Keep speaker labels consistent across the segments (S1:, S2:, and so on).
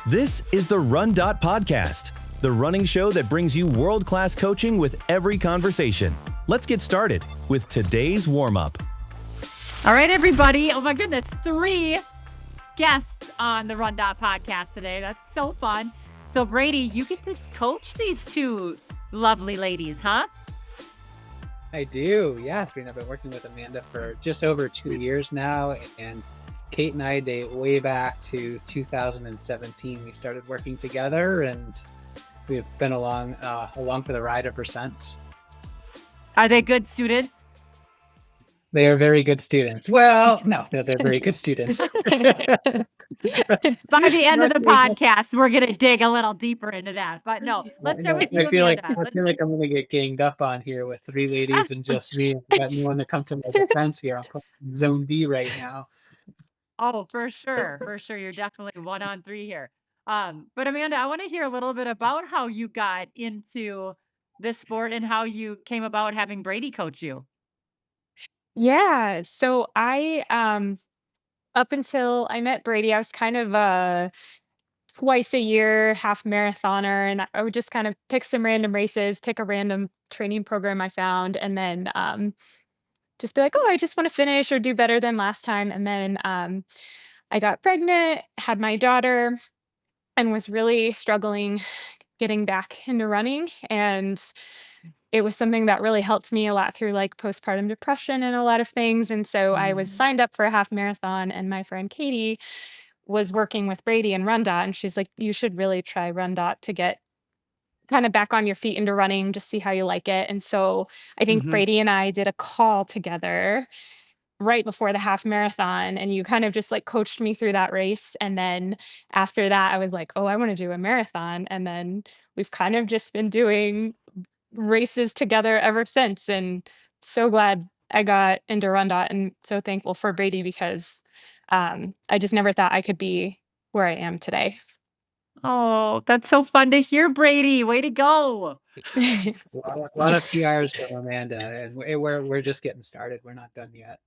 S1: This is the RunDot Podcast, the running show that brings you world-class coaching with every conversation. Let's get started with today's warm-up.
S2: All right, everybody. Oh my goodness, 3 guests on the RunDot Podcast today. That's so fun. So Brady, you get to coach these 2 lovely ladies, huh?
S3: I do, yeah. I've been working with Amanda for just over 2 years now, and Kate and I date way back to 2017. We started working together, and we've been along for the ride ever since.
S2: Are they good students?
S3: They are very good students. Well, no, they're very good students.
S2: By the end of the podcast, we're going to dig a little deeper into that. But no, let's start with you.
S3: I feel like I'm going to get ganged up on here with 3 ladies and just me. I've got anyone to come to my defense here. I'm Zone D right now.
S2: Oh, for sure. For sure. You're definitely 1 on 3 here. But Amanda, I want to hear a little bit about how you got into this sport and how you came about having Brady coach you.
S4: Yeah. So up until I met Brady, I was kind of a twice a year half marathoner, and I would just kind of pick some random races, pick a random training program I found, and then just be like, oh, I just want to finish or do better than last time. And then I got pregnant, had my daughter, and was really struggling getting back into running. And it was something that really helped me a lot through like postpartum depression and a lot of things. And so I was signed up for a half marathon, and my friend Katie was working with Brady and RunDot, and she's like, you should really try RunDot to get kind of back on your feet into running, just see how you like it. And so I think Brady and I did a call together right before the half marathon, and you kind of just like coached me through that race. And then after that, I was like, oh, I want to do a marathon. And then we've kind of just been doing races together ever since. And so glad I got into RunDot, and so thankful for Brady because I just never thought I could be where I am today.
S2: Oh, that's so fun to hear, Brady. Way to go.
S3: A lot of PRs from Amanda, and we're just getting started. We're not done yet.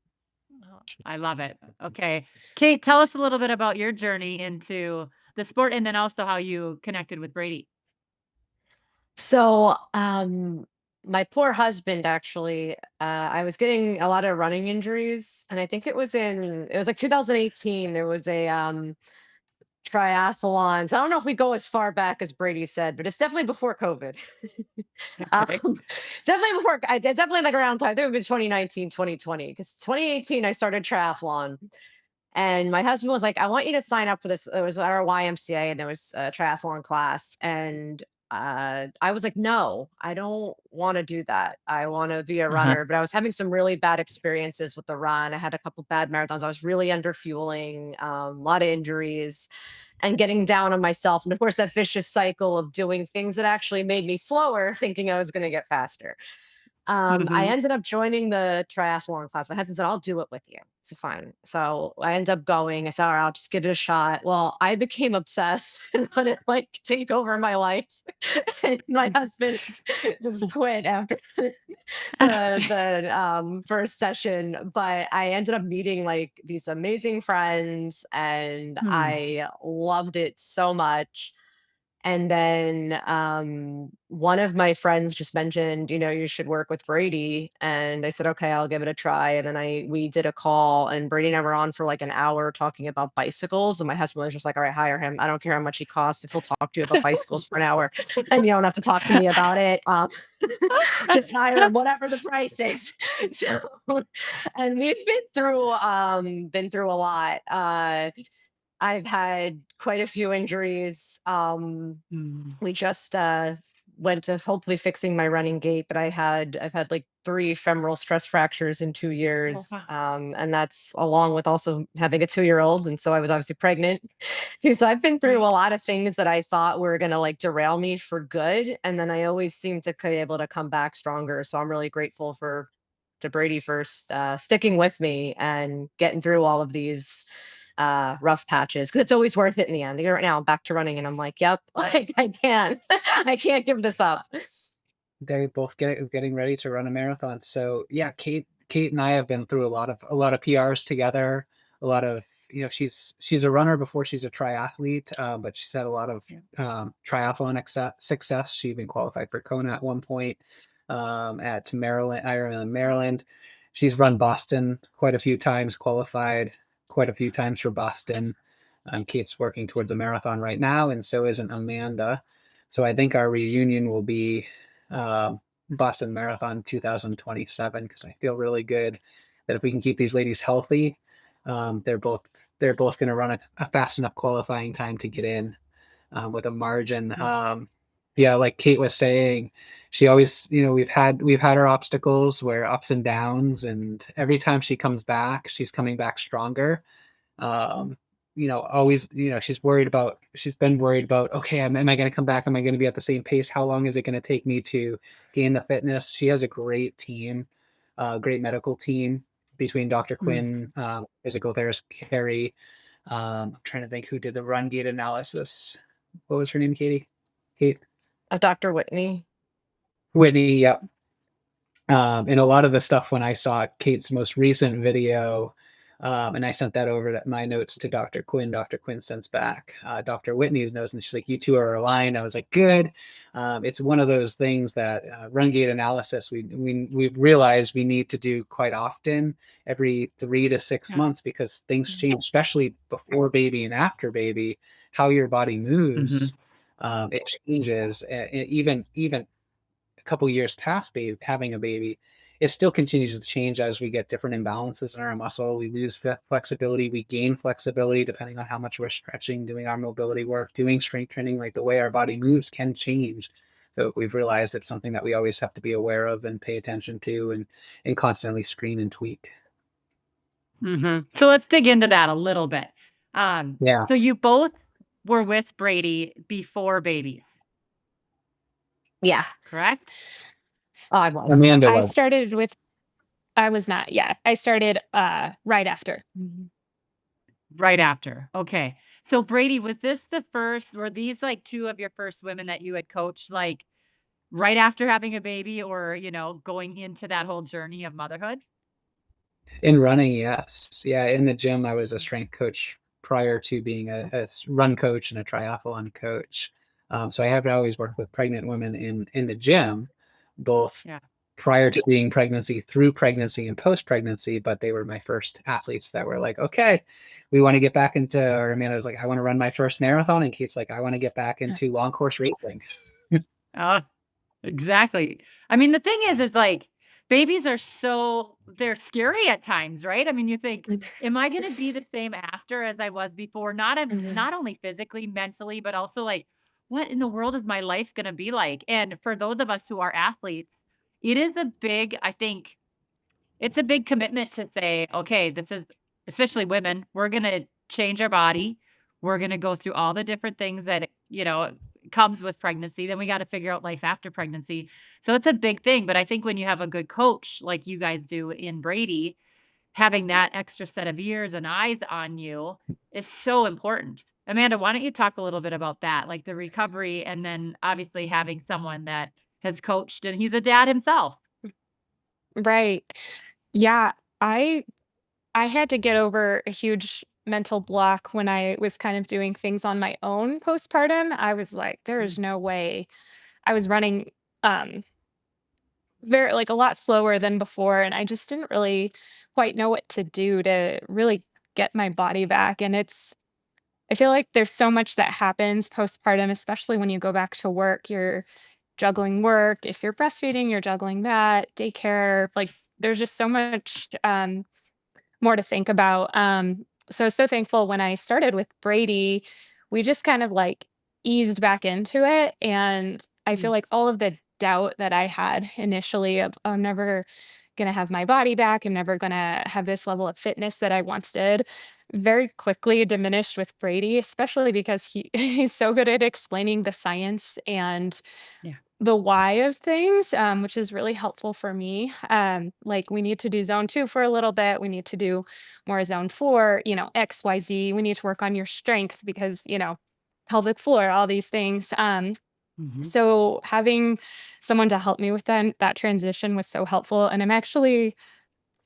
S2: Oh, I love it. Okay. Kate, tell us a little bit about your journey into the sport and then also how you connected with Brady.
S5: So, my poor husband actually, I was getting a lot of running injuries, and I think it was like 2018. There was a triathlon. So I don't know if we go as far back as Brady said, but it's definitely before COVID.
S2: Okay.
S5: It's definitely like around time. I think it was 2019, 2020, because 2018 I started triathlon. And my husband was like, I want you to sign up for this. It was at our YMCA, and there was a triathlon class. And I was like, no, I don't want to do that. I want to be a runner. But I was having some really bad experiences with the run. I had a couple bad marathons. I was really under fueling, a lot of injuries, and getting down on myself. And of course, that vicious cycle of doing things that actually made me slower, thinking I was going to get faster. I ended up joining the triathlon class. My husband said, I'll do it with you. It's fine. So I ended up going. I said, all right, I'll just give it a shot. Well, I became obsessed and let it like take over my life. And my husband just quit after the first session. But I ended up meeting like these amazing friends, and I loved it so much. And then one of my friends just mentioned, you should work with Brady. And I said, okay, I'll give it a try. And then we did a call, and Brady and I were on for like an hour talking about bicycles. And my husband was just like, all right, hire him. I don't care how much he costs. If he'll talk to you about bicycles for an hour, and you don't have to talk to me about it. Just hire him, whatever the price is. So, and we've been through a lot. I've had quite a few injuries. We just went to hopefully fixing my running gait, but I've had like 3 femoral stress fractures in 2 years. And that's along with also having a 2-year-old. And so I was obviously pregnant. So I've been through a lot of things that I thought were going to like derail me for good. And then I always seem to be able to come back stronger. So I'm really grateful to Brady for sticking with me and getting through all of these rough patches, because it's always worth it in the end. Right now I'm back to running, and I'm like, yep, like I can't give this up.
S3: They both getting ready to run a marathon. So yeah, Kate and I have been through a lot of PRs together. a lot of, she's a runner before she's a triathlete, but she's had a lot of triathlon success. She even qualified for Kona at one point, at Ironman, Maryland. She's run Boston quite a few times, qualified quite a few times for Boston. Kate's working towards a marathon right now, and so isn't Amanda. So I think our reunion will be Boston Marathon 2027, because I feel really good that if we can keep these ladies healthy, they're both going to run a fast enough qualifying time to get in with a margin. Like Kate was saying, she always, we've had our obstacles where ups and downs, and every time she comes back, she's coming back stronger. Always, she's been worried about, okay, am I going to come back? Am I going to be at the same pace? How long is it going to take me to gain the fitness? She has a great team, great medical team between Dr. Quinn, physical therapist Carrie. I'm trying to think who did the run gait analysis. What was her name, Katie? Kate?
S5: Dr. Whitney.
S3: Whitney, yep. And a lot of the stuff, when I saw Kate's most recent video, and I sent that over my notes to Dr. Quinn. Dr. Quinn sends back Dr. Whitney's notes, and she's like, "You two are aligned." I was like, "Good." It's one of those things that run gait analysis we've realized we need to do quite often, every 3 to 6 months, because things change, especially before baby and after baby. How your body moves, it changes. Even a couple years past having a baby, it still continues to change as we get different imbalances in our muscle. We lose flexibility, we gain flexibility depending on how much we're stretching, doing our mobility work, doing strength training. Like, the way our body moves can change. So we've realized it's something that we always have to be aware of and pay attention to, and constantly screen and tweak.
S2: So let's dig into that a little bit.
S3: Yeah.
S2: So you both were with Brady before baby,
S5: Yeah.
S2: correct?
S5: Oh, I was.
S3: Amanda
S4: I
S3: was.
S4: was not. Yeah. I started right after.
S2: Right after. Okay. So Brady, was this were these like two of your first women that you had coached, like right after having a baby, or, going into that whole journey of motherhood?
S3: In running, yes. Yeah, in the gym, I was a strength coach prior to being a run coach and a triathlon coach. So I have always worked with pregnant women in the gym, both prior to being pregnancy, through pregnancy, and post-pregnancy. But they were my first athletes that were like, okay, we want to get back into, or Amanda was like, I want to run my first marathon. And Kate's like, I want to get back into long course racing.
S2: Exactly. I mean, the thing is like, babies are they're scary at times, right? I mean, you think, am I going to be the same after as I was before? Not only physically, mentally, but also like, what in the world is my life going to be like? And for those of us who are athletes, it is I think it's a big commitment to say, okay, this is, especially women, we're going to change our body. We're going to go through all the different things that, comes with pregnancy. Then we got to figure out life after pregnancy. So it's a big thing. But I think when you have a good coach like you guys do in Brady, having that extra set of ears and eyes on you is so important. Amanda, why don't you talk a little bit about that, like the recovery, and then obviously having someone that has coached, and he's a dad himself.
S4: Right. Yeah. I had to get over a huge mental block when I was kind of doing things on my own postpartum. I was like, there is no way. I was running very, like, a lot slower than before, and I just didn't really quite know what to do to really get my body back. And I feel like there's so much that happens postpartum, especially when you go back to work. You're juggling work. If you're breastfeeding, you're juggling that, daycare. Like, there's just so much more to think about. So thankful when I started with Brady, we just kind of like eased back into it. And I feel like all of the doubt that I had initially of, "Oh, I'm never going to have my body back, I'm never going to have this level of fitness that I once did," very quickly diminished with Brady, especially because he's so good at explaining the science and the why of things, which is really helpful for me. Like, we need to do zone 2 for a little bit. We need to do more zone 4, XYZ. We need to work on your strength because, pelvic floor, all these things. So having someone to help me with that transition was so helpful. And I'm actually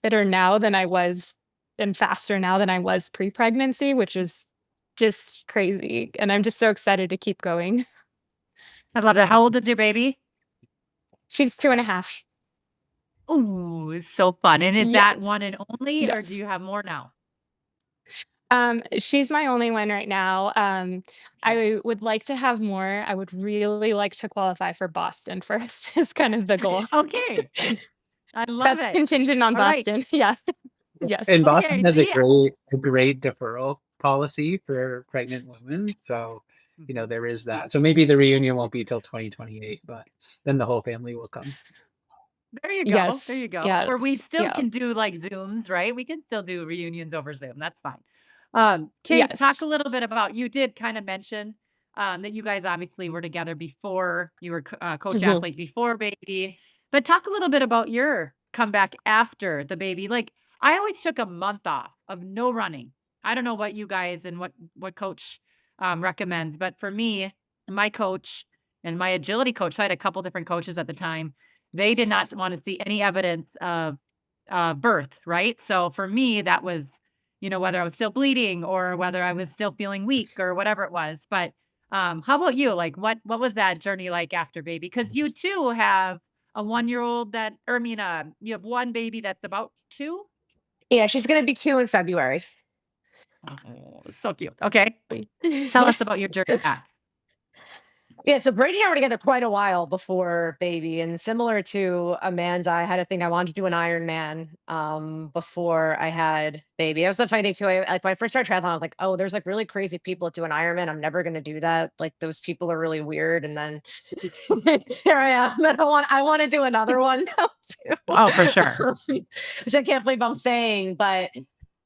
S4: fitter now than I was and faster now than I was pre-pregnancy, which is just crazy. And I'm just so excited to keep going.
S2: I love it. How old is your baby?
S4: She's 2.5.
S2: Ooh, it's so fun. And is that
S4: Yes.
S2: one and only, or do
S4: Yes.
S2: you have more now?
S4: She's my only one right now. I would like to have more. I would really like to qualify for Boston first is kind of the goal.
S2: Okay. I love
S4: That's
S2: it.
S4: contingent on
S2: All right.
S4: Boston. Yeah. Yes.
S3: And Boston
S2: Okay.
S3: has
S2: See,
S3: a great deferral policy for pregnant women. So, there is that. So maybe the reunion won't be till 2028, but then the whole family will come.
S2: there you go. There
S4: Yes.
S2: you go. Or we
S4: Yes.
S2: still
S4: Yeah.
S2: can do like Zooms, right? We can still do reunions over Zoom. That's fine. Kate, talk
S4: Yes.
S2: a little bit about, you did kind of mention that you guys obviously were together before you were coach
S5: Mhm.
S2: athlete before baby, but talk a little bit about your comeback after the baby. Like, I always took a month off of no running. I don't know what you guys and what coach recommends, but for me, my coach and my agility coach, I had a couple different coaches at the time. They did not want to see any evidence of birth, right? So for me, that was, whether I was still bleeding or whether I was still feeling weak or whatever it was. But how about you? Like, what was that journey like after baby? Because you too have a 1-year-old that, or I mean, you have one baby that's about 2.
S5: Yeah, she's gonna be 2 in February.
S2: Oh, so cute. Okay, tell us about your journey back.
S5: Yeah, so Brady and I were together quite a while before baby, and similar to Amanda, I had a thing I wanted to do an Ironman before I had baby. I was finding too. Like when I first started triathlon, I was like, "Oh, there's like really crazy people that do an Ironman. I'm never going to do that. Like those people are really weird." And then here I am, and I want to do another one now
S2: Oh, for sure.
S5: too, which I can't believe I'm saying, but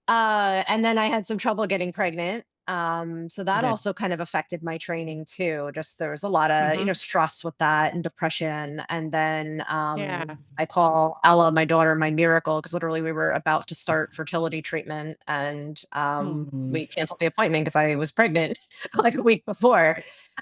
S5: and then I had some trouble getting pregnant. So that
S2: Okay.
S5: also kind of affected my training too. Just there was a lot of,
S2: Hmm.
S5: stress with that and depression. And then
S2: Yeah.
S5: I call Ella, my daughter, my miracle, because literally we were about to start fertility treatment and
S2: Mm.
S5: we canceled the appointment because I was pregnant like a week before.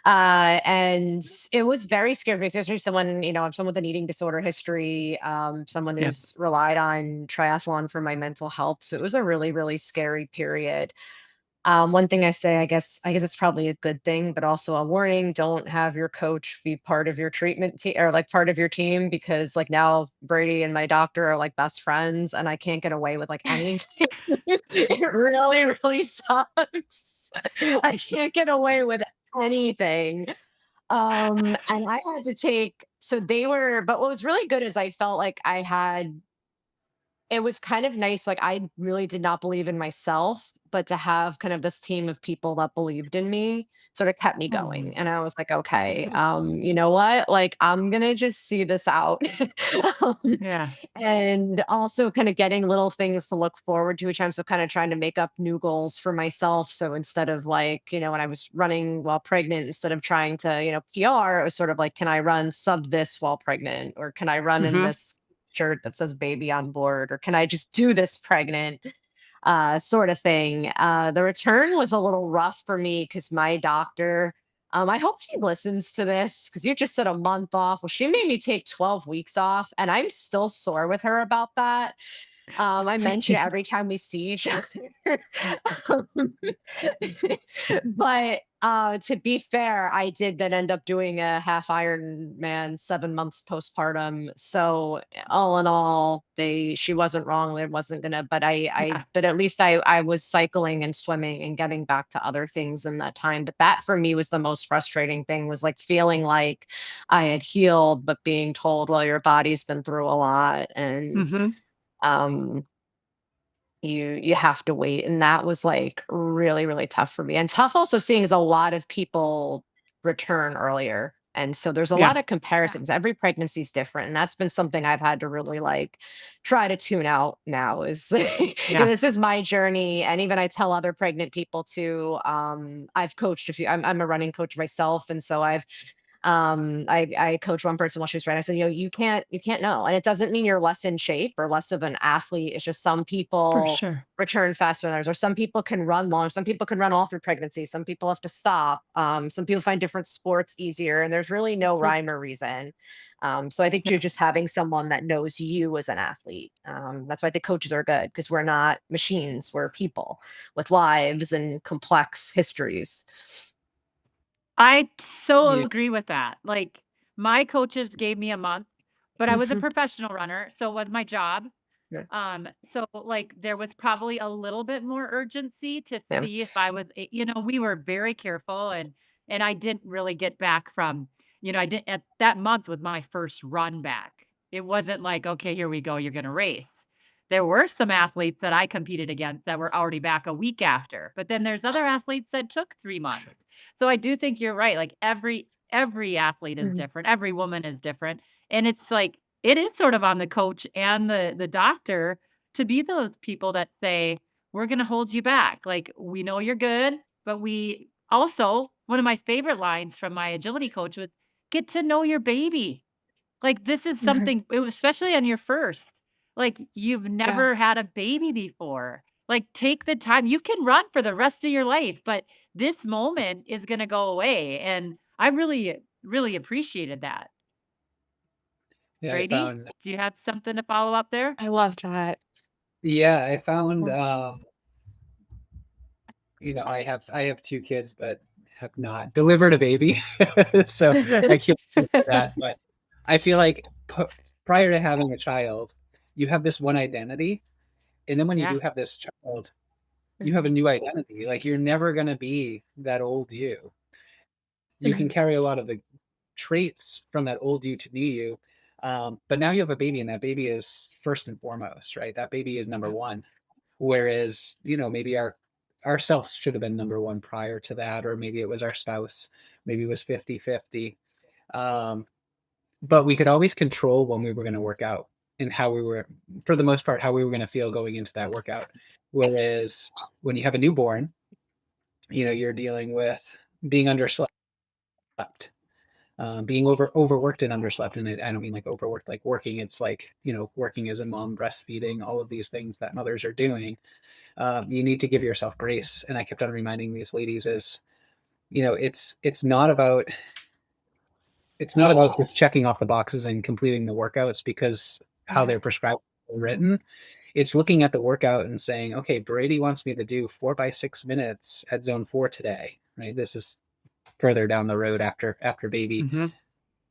S5: And it was very scary, especially someone, I'm someone with an eating disorder history, someone
S2: Yep.
S5: who's relied on triathlon for my mental health. So it was a really, really scary period. One thing I say, I guess it's probably a good thing, but also a warning: don't have your coach be part of your treatment team or like part of your team because like now Brady and my doctor are like best friends, and I can't get away with like anything. It really, really sucks. I can't get away with anything. And I had to take, so they were, but what was really good is I felt like it was kind of nice. Like I really did not believe in myself, but to have kind of this team of people that believed in me sort of kept me
S2: Mm.
S5: going. And I was like, okay, you know what? Like I'm gonna just see this out. Um,
S2: Yeah.
S5: and also kind of getting little things to look forward to each time. So kind of trying to make up new goals for myself. So instead of like, when I was running while pregnant, instead of trying to, PR, it was sort of like, can I run sub this while pregnant? Or can I run in
S2: Hmm.
S5: this shirt that says baby on board? Or can I just do this pregnant? Sort of thing. The return was a little rough for me because my doctor, I hope she listens to this because you just said a month off. Well, she made me take 12 weeks off, and I'm still sore with her about that. I mention it every time we see each other. Um, but to be fair, I did then end up doing a half Ironman 7 months postpartum. So all in all, she wasn't wrong. It wasn't gonna, but
S2: Yeah.
S5: but at least I was cycling and swimming and getting back to other things in that time. But that for me was the most frustrating thing, was like feeling like I had healed, but being told, well, your body's been through a lot and
S2: Hmm.
S5: um you have to wait, and that was like really, really tough for me, and tough also seeing as a lot of people return earlier, and so there's a
S2: Yeah.
S5: lot of comparisons. Every pregnancy is different, and that's been something I've had to really like try to tune out now is
S2: Yeah.
S5: this is my journey. And even I tell other pregnant people too, I've coached a few, I'm a running coach myself, and so I coach one person while she was running. I said, you can't know. And it doesn't mean you're less in shape or less of an athlete. It's just some
S2: For
S5: people
S2: sure.
S5: return faster than others, or some people can run long. Some people can run all through pregnancy. Some people have to stop. Some people find different sports easier, and there's really no rhyme or reason. So I think you're just having someone that knows you as an athlete. That's why the coaches are good, because we're not machines. We're people with lives and complex histories.
S2: I so
S3: Yeah.
S2: agree with that. Like, my coaches gave me a month, but I was a
S5: Mhm.
S2: professional runner, so it was my job.
S3: Yeah.
S2: So like there was probably a little bit more urgency to
S5: Yeah.
S2: see if I was, we were very careful, and I didn't really get back from, I didn't at that month was my first run back. It wasn't like, okay, here we go, you're gonna race. There were some athletes that I competed against that were already back a week after, but then there's other athletes that took 3 months. So I do think you're right, like, every athlete is
S5: Mhm.
S2: different, every woman is different, and it's like it is sort of on the coach and the doctor to be those people that say, "We're gonna hold you back, like, we know you're good, but we" also, one of my favorite lines from my agility coach was, "Get to know your baby." Like, this is
S5: Mhm.
S2: something especially on your first. Like, you've
S5: Yeah.
S2: never had a baby before. Like, take the time. You can run for the rest of your life, but this moment is gonna go away, and I really, really appreciated that.
S3: Yeah, I
S2: Brady,
S3: found
S2: do you have something to follow up there?
S4: I love that.
S3: yeah, I found
S4: Mm.
S3: I have two kids, but have not delivered a baby. So I can't speak to that. But I feel like prior to having a child, you have this one identity. And then when you
S2: Yeah.
S3: do have this child, you have a
S5: Mhm.
S3: new identity. Like you're never going to be that old you. You can
S5: Mhm.
S3: carry a lot of the traits from that old you to new you. But now you have a baby, and that baby is first and foremost, right? That baby is number
S2: Yeah.
S3: one. Whereas, maybe ourselves should have been number one prior to that, or maybe it was our spouse, maybe it was 50-50. Um, but we could always control when we were going to work out and how we were, for the most part, how we were going to feel going into that workout. Whereas when you have a newborn, you're dealing with being underslept, being overworked and underslept. And I don't mean like overworked, like working. It's like, working as a mom, breastfeeding, all of these things that mothers are doing. You need to give yourself grace. And I kept on reminding these ladies is, it's not about just checking off the boxes and completing the workouts because how
S2: Yeah.
S3: they're prescribed or written. It's looking at the workout and saying, okay, Brady wants me to do 4 by 6 minutes at zone 4 today, right? This is further down the road after baby,
S2: Mhm.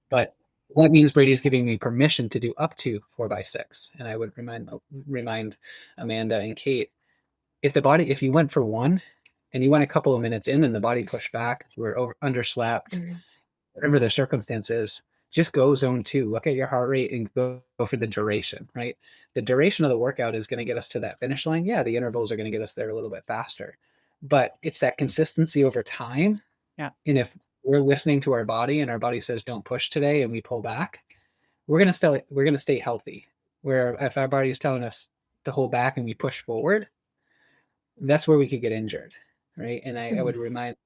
S3: but that means Brady's giving me permission to do up to 4 by 6. And I would remind Amanda and Kate, if you went for one and you went a couple of minutes in and the body pushed back, you were underslept,
S5: Mhm.
S3: whatever the circumstance is, just go zone 2. Look at your heart rate and go for the duration, right? The duration of the workout is going to get us to that finish line. Yeah, the intervals are going to get us there a little bit faster, but it's that consistency over time.
S2: Yeah.
S3: And if we're listening to our body and our body says don't push today and we pull back, we're going to stay healthy. Where if our body is telling us to hold back and we push forward, that's where we could get injured, right? And I would
S5: Mhm.
S3: remind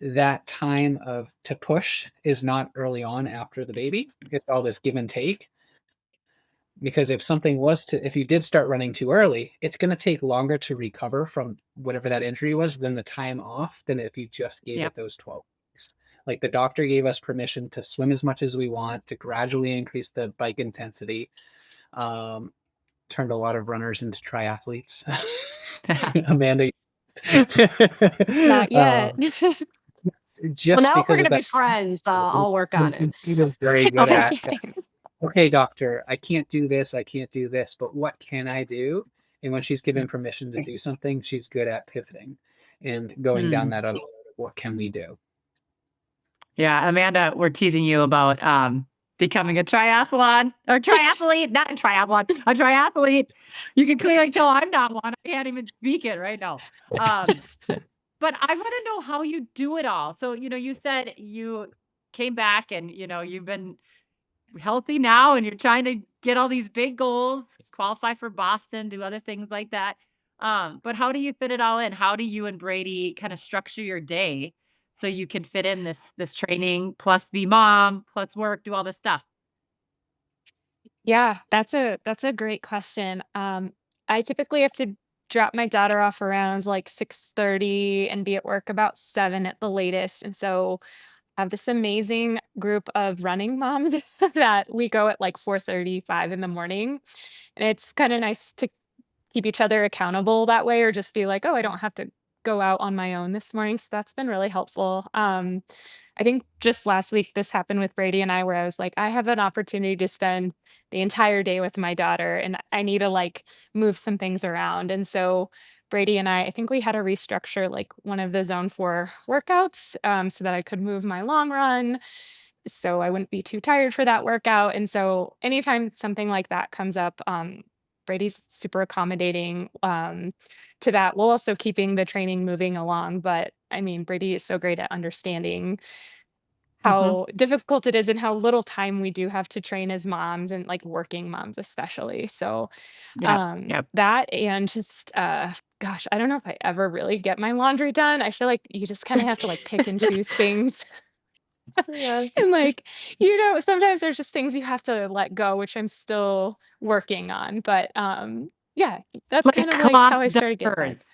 S3: that time to push is not early on after the baby. It's all this give and take. Because if you did start running too early, it's going to take longer to recover from whatever that injury was than the time off than if you just gave
S2: Yep.
S3: it those 12 weeks. Like the doctor gave us permission to swim as much as we want, to gradually increase the bike intensity. Um, Turned a lot of runners into triathletes. Amanda,
S4: Not yet.
S3: um,
S5: Well,
S3: just
S5: now if we're
S3: because of
S5: gonna be
S3: that.
S5: friends, I'll work on it.
S3: He was very good at,
S4: Okay.
S3: okay, doctor, I can't do this, I can't do this, but what can I do? And when she's
S2: Yeah.
S3: given permission to do something, she's good at pivoting and going down
S2: Mm.
S3: that other road of what can we do?
S2: Yeah, Amanda, we're teasing you about, becoming a triathlon or triathlete, not a triathlon, a triathlete. You can clearly tell I'm not one. I can't even speak it right now. Um, but I wanna know how you do it all. So, you said you came back and, you've been healthy now and you're trying to get all these big goals, qualify for Boston, do other things like that. But how do you fit it all in? How do you and Brady kind of structure your day so you can fit in this training plus be mom plus work, do all this stuff?
S4: Yeah, that's a great question. I typically have to drop my daughter off around like 6:30 and be at work about 7 at the latest. And so I have this amazing group of running moms that we go at like 4:35 in the morning. And it's kind of nice to keep each other accountable that way or just be like, "Oh, I don't have to go out on my own this morning." So that's been really helpful. I think just last week this happened with Brady and I where I was like, I have an opportunity to spend the entire day with my daughter and I need to like move some things around. And so Brady and I think we had to restructure like one of the zone 4 workouts so that I could move my long run so I wouldn't be too tired for that workout. And so anytime something like that comes up, Brady's super accommodating to that, while also keeping the training moving along. But I mean, Brady is so great at understanding
S2: Mm-hmm.
S4: how difficult it is and how little time we do have to train as moms and like working moms especially. So
S2: Yep. Yep.
S4: that and just gosh, I don't know if I ever really get my laundry done. I feel like you just kind of have to like pick and choose things.
S5: Yeah.
S4: And like, sometimes there's just things you have to let go, which I'm still working on. But yeah, that's
S2: Like
S4: kind of like
S2: cloth
S4: how I started getting
S2: diapers.
S4: back.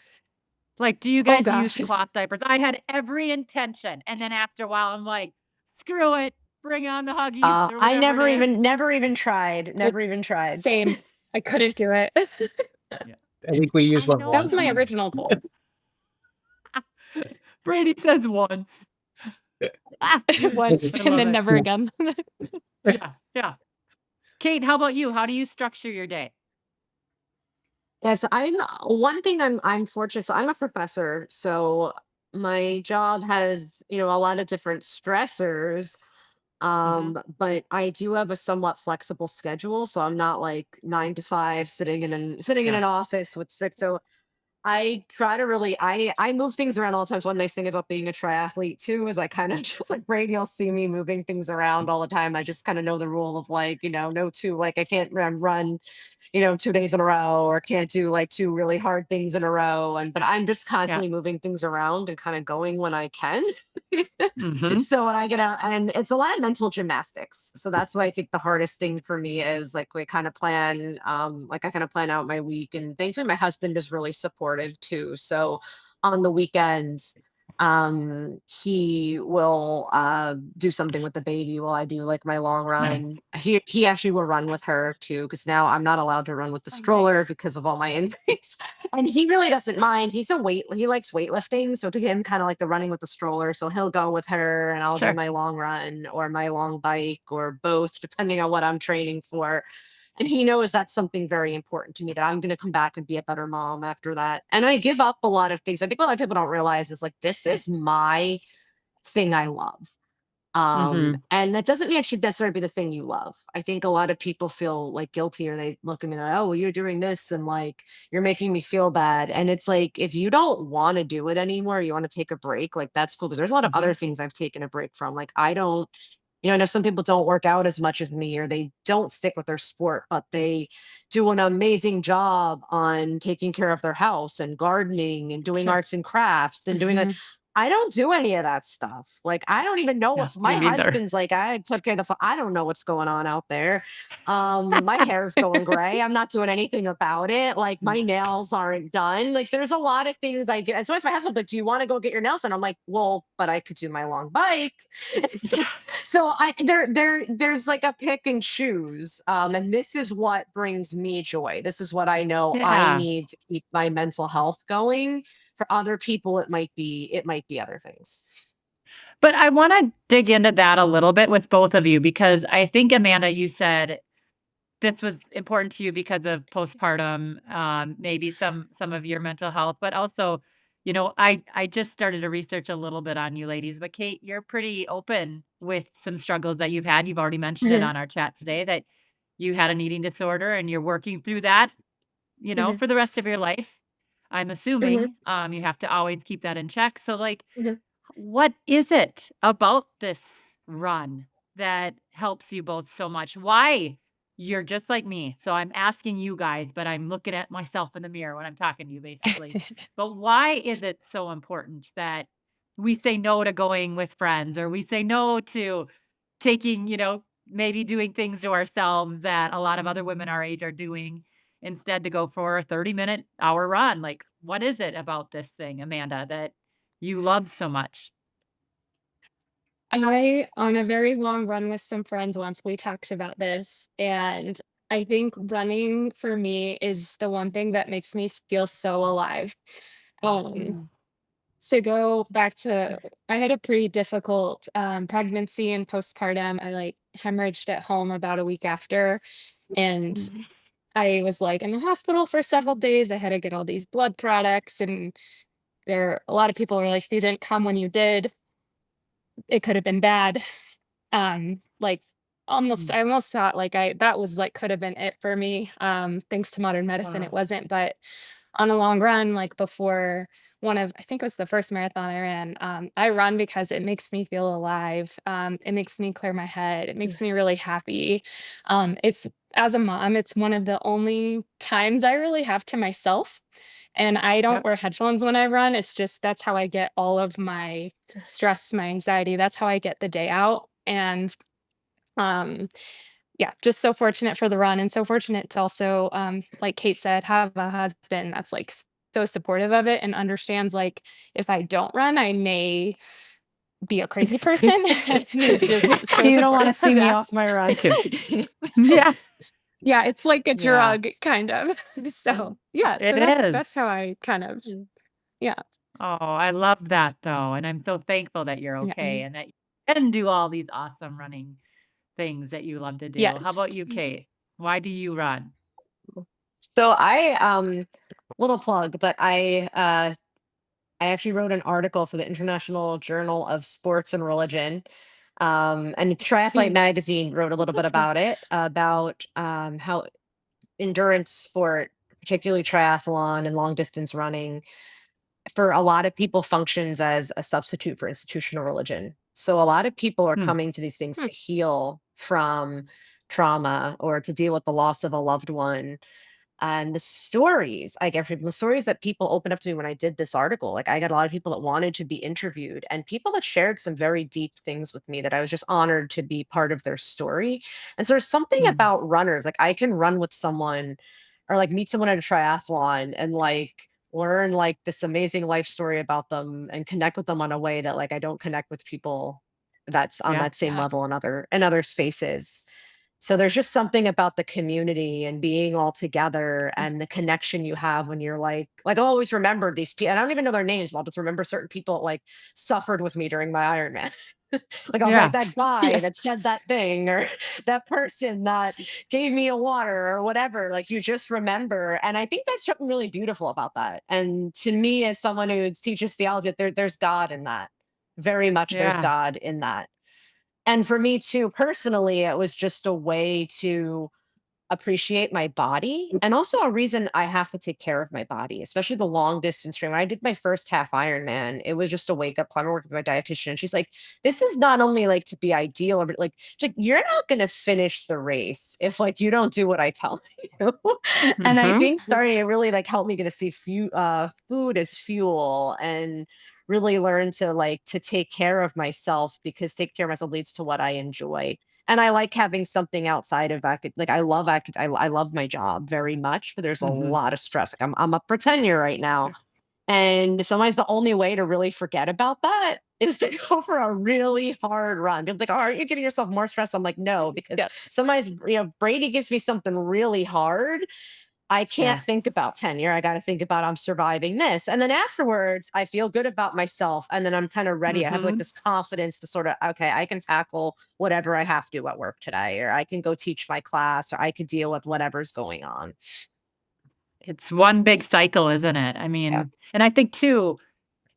S2: Like, do you
S4: Oh
S2: guys use
S4: gosh.
S2: cloth diapers? I had every intention, and then after a while, I'm like, "Screw it, bring on the Huggies or
S5: I
S2: whatever it is."
S5: never even tried.
S4: It,
S5: Never even tried.
S4: same. I couldn't do it.
S2: Yeah.
S3: I think we use
S2: I
S3: one
S4: That
S2: know
S4: was my
S3: once.
S2: you.
S4: original goal.
S2: Brady says one. Ah,
S4: It was,
S2: I
S4: and
S2: love
S4: then
S2: it.
S4: never again.
S2: Yeah, yeah. Kate, how about you? How do you structure your day?
S5: Yes, I'm one thing I'm fortunate. So I'm a professor. So my job has, a lot of different stressors.
S2: Mhm.
S5: But I do have a somewhat flexible schedule. So I'm not like 9 to 5 sitting in
S2: Yeah.
S5: an office with strict. So I try to really I move things around all the time. So one nice thing about being a triathlete too is I kind of just like Brady will see me moving things around all the time. I just kind of know the rule of like, no two, like I can't run, 2 days in a row or can't do like two really hard things in a row. But I'm just
S2: Yeah.
S5: constantly moving things around and kind of going when I can.
S2: Mhm.
S5: So when I get out, and it's a lot of mental gymnastics. So that's why I think the hardest thing for me is like we kind of plan, like I kind of plan out my week, and thankfully my husband is really supportive too. So on the weekends, he will do something with the baby while I do like my long
S2: Nice.
S5: run. He actually will run with her too, because now I'm not allowed to run with the
S4: Oh,
S5: stroller
S4: nice.
S5: because of all my injuries. And he really doesn't mind. He likes weightlifting. So to him, kind of like the running with the stroller. So he'll go with her and I'll do
S2: Sure.
S5: my long run or my long bike or both, depending on what I'm training for. And he knows that's something very important to me, that I'm going to come back and be a better mom after that. And I give up a lot of things. I think a lot of people don't realize is like, this is my thing I love.
S2: Mhm.
S5: And that doesn't mean it should necessarily be the thing you love. I think a lot of people feel like guilty, or they look at me like, oh, well, you're doing this and like you're making me feel bad. And it's like, if you don't want to do it anymore, you want to take a break, like that's cool. Because there's a lot of
S2: Mhm.
S5: other things I've taken a break from. Like I don't, I know some people don't work out as much as me, or they don't stick with their sport, but they do an amazing job on taking care of their house and gardening and doing
S2: Sure.
S5: arts and crafts and doing like,
S4: Mhm.
S5: I don't do any of that stuff. Like, I don't even know
S2: Yeah,
S5: if
S2: me
S5: my
S2: neither.
S5: husband's like, I took care of I don't know what's going on out there. My hair's going gray. I'm not doing anything about it. Like, my nails aren't done. Like, there's a lot of things I do. And so it's my husband, like, do you want to go get your nails done? I'm like, well, but I could do my long bike. So there's like a pick and choose. And this is what brings me joy. This is what I know I
S2: Yeah.
S5: need to keep my mental health going. For other people, it might be other things.
S2: But I wanna dig into that a little bit with both of you because I think, Amanda, you said this was important to you because of postpartum, maybe some of your mental health, but also, I just started to research a little bit on you ladies, but Kate, you're pretty open with some struggles that you've had. You've already mentioned it
S5: Mhm,
S2: on our chat today that you had an eating disorder and you're working through that,
S5: mhm,
S2: for the rest of your life. I'm
S5: mhm,
S2: assuming, you have to always keep that in check. So, like,
S5: mhm.
S2: what is it about this run that helps you both so much? Why? You're just like me. So I'm asking you guys, but I'm looking at myself in the mirror when I'm talking to you, basically. But why is it so important that we say no to going with friends, or we say no to taking, maybe doing things to ourselves that a lot of other women our age are doing instead to go for a 30-minute hour run. Like, what is it about this thing, Amanda, that you love so much?
S4: On a very long run with some friends once, we talked about this, and I think running for me is the one thing that makes me feel so alive. Um,
S2: Mm.
S4: to go back to, I had a pretty difficult pregnancy and postpartum. I like hemorrhaged at home about a week after, and
S2: Mhm.
S4: I was like in the hospital for several days. I had to get all these blood products, and a lot of people were like, "If you didn't come when you did, it could have been bad." Like almost,
S2: Mm.
S4: I almost thought like that was like could have been it for me. Thanks to modern medicine,
S2: Wow.
S4: it wasn't. But on a long run, like before I think it was the first marathon I ran, I run because it makes me feel alive. It makes me clear my head. It makes me really happy. It's As a mom, it's one of the only times I really have to myself. And I don't
S2: Yep.
S4: wear headphones when I run. It's just that's how I get all of my stress, my anxiety. That's how I get the day out. And um yeah, just so fortunate for the run, and so fortunate to also, like Kate said, have a husband that's like so supportive of it and understands like if I don't run, I may be a crazy person. And he's just so
S5: You don't want to
S4: supportive of
S5: see me
S4: that.
S5: off my run.
S2: Yes.
S4: Yeah, it's like a
S2: Yeah,
S4: drug kind of. So yeah,
S2: it
S4: so
S2: is.
S4: that's how I kind of yeah,
S2: Oh, I love that though. And I'm so thankful that you're
S4: yeah.
S2: okay and that you can do all these awesome running things that you love to do. How
S4: Yes.
S2: about you, Kate? Why do you run?
S5: So little plug, but I actually wrote an article for the International Journal of Sports and Religion. And Triathlete
S4: Mm,
S5: Magazine wrote a little bit
S4: awesome.
S5: about it, about how endurance sport, particularly triathlon and long distance running, for a lot of people functions as a substitute for institutional religion. So a lot of people are
S2: Hmm.
S5: coming to these things
S4: Hmm.
S5: to heal from trauma or to deal with the loss of a loved one. And the stories I get from the stories that people opened up to me when I did this article, like I got a lot of people that wanted to be interviewed and people that shared some very deep things with me that I was just honored to be part of their story. And so there's something
S2: Hmm.
S5: about runners, like I can run with someone or like meet someone at a triathlon and like learn like this amazing life story about them and connect with them on a way that like I don't connect with people that's on
S2: Yeah.
S5: that same level in other spaces. So there's just something about the community and being all together and the connection you have when you're I'll always remember these people. And I don't even know their names, but I'll just remember certain people that like suffered with me during my Ironman. Like I'll be like
S2: Yeah.
S5: that guy
S4: Yes.
S5: that said that thing or that person that gave me a water or whatever. Like you just remember. And I think that's something really beautiful about that. And to me, as someone who teaches theology, there's God in that. Very much there's
S2: Yeah.
S5: God in that. And for me too, personally, it was just a way to appreciate my body and also a reason I have to take care of my body, especially the long distance training. When I did my first half Ironman, it was just a wake up call. I'm working with my dietitian, and she's like, "This is not only like to be ideal, but like, she's like you're not going to finish the race if like you don't do what I tell you." And I
S2: Hmm.
S5: think starting to really like help me get to see food as fuel and really learn to to take care of myself because take care of myself leads to what I enjoy. And I like having something outside of like I love my job very much, but there's a
S2: Hmm.
S5: lot of stress. Like I'm up for tenure right now. And sometimes the only way to really forget about that is to go for a really hard run. People are like, oh, aren't you giving yourself more stress? I'm like, no, because
S4: Yes.
S5: sometimes, Brady gives me something really hard. I can't
S2: Yeah.
S5: think about tenure. I got to think about I'm surviving this. And then afterwards, I feel good about myself. And then I'm kind of ready. I have like
S2: Hmm.
S5: this confidence to sort of, okay, I can tackle whatever I have to at work today, or I can go teach my class, or I could deal with whatever's going on.
S2: It's one big cycle, isn't it? I
S5: Yeah.
S2: mean, and I think too,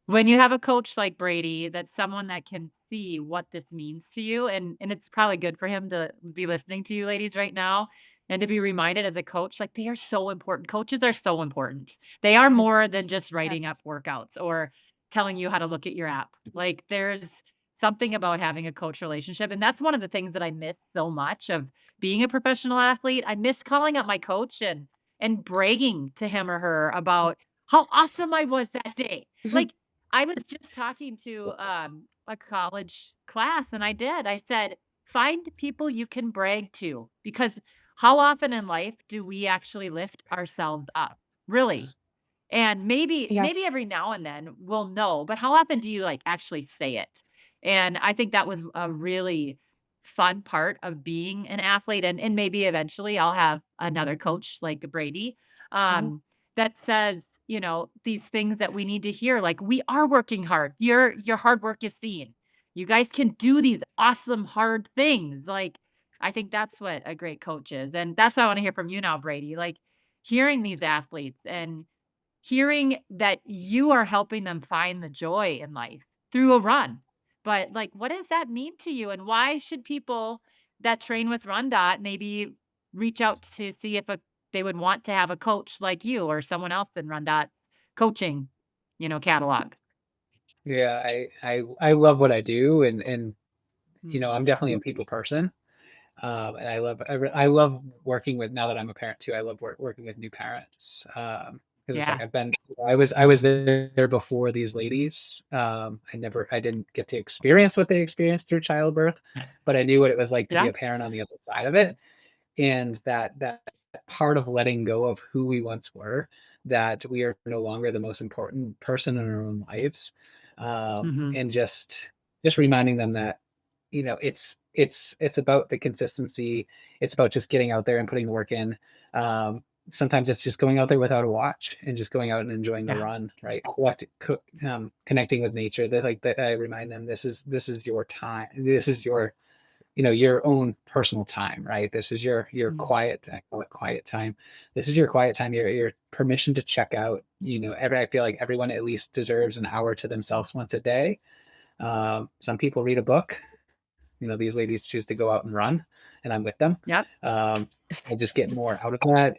S2: when you have a coach like Brady, that's someone that can see what this means to you, and it's probably good for him to be listening to you ladies right now and to be reminded as a coach, like they are so important. Coaches are so important. They are more than just writing
S5: Yes.
S2: up workouts or telling you how to look at your app. Like there's something about having a coach relationship. And that's one of the things that I miss so much of being a professional athlete. I miss calling up my coach and bragging to him or her about how awesome I was that day. Like I was just talking to a college class, and I said, find people you can brag to, because how often in life do we actually lift ourselves up? Really? And
S4: Yeah.
S2: maybe every now and then we'll know, but how often do you like actually say it? And I think that was a really fun part of being an athlete. And maybe eventually I'll have another coach like Brady,
S4: Mhm.
S2: um, that says, these things that we need to hear. Like, we are working hard. Your hard work is seen. You guys can do these awesome hard things. Like, I think that's what a great coach is. And that's what I want to hear from you now, Brady. Like, hearing these athletes and hearing that you are helping them find the joy in life through a run. But, like, what does that mean to you? And why should people that train with RunDot maybe reach out to see if they would want to have a coach like you or someone else in RunDot coaching, catalog?
S3: Yeah, I love what I do, and I'm
S2: Mhm.
S3: definitely a people person. And I love working with, now that I'm a parent too, I love working with new parents. Because it's like
S2: Yeah.
S3: I was there before these ladies. I didn't get to experience what they experienced through childbirth, but I knew what it was like to be
S2: Yeah.
S3: a parent on the other side of it. And that part of letting go of who we once were, that we are no longer the most important person in our own lives.
S2: Mhm.
S3: And just reminding them that, it's about the consistency. It's about just getting out there and putting the work in. Sometimes it's just going out there without a watch and just going out and enjoying the
S2: Yeah.
S3: run, right? Connecting with nature. That, like, that I remind them, this is your time. This is your own personal time, right? This is your
S2: Mm.
S3: quiet, I call it quiet time. This is your quiet time, your permission to check out. I feel like everyone at least deserves an hour to themselves once a day. Some people read a book. These ladies choose to go out and run, and I'm with them.
S2: Yep.
S3: I just get more out of that.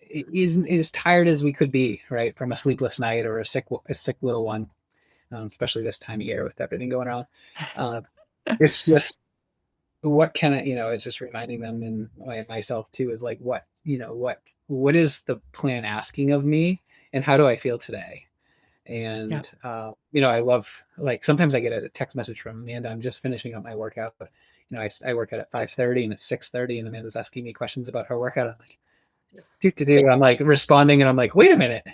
S3: As tired as we could be, right, from a sleepless night or a sick little one, especially this time of year with everything going on. Uh, it's just, what can I, it's just reminding them, and myself too, is like, what is the plan asking of me, and how do I feel today?
S2: Yep.
S3: And I love, like, sometimes I get a text message from Amanda. I'm just finishing up my workout, but I work out at 5:30, and it's 6:30, and Amanda's asking me questions about her workout. I'm like, do. I'm like responding, and I'm like, wait a minute,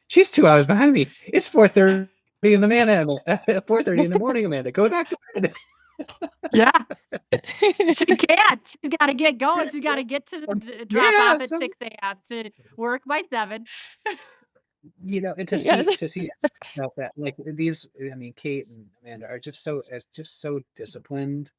S3: she's 2 hours behind me. It's 4:30 in the man 4:30 in the morning. Amanda, go back to bed.
S2: Yeah. She can't. You gotta get going. She gotta get to the drop
S3: Yeah,
S2: off at 6 a.m. to work by 7.
S3: and to see
S4: Yes.
S3: to see that, like, these, I mean, Kate and Amanda are just so disciplined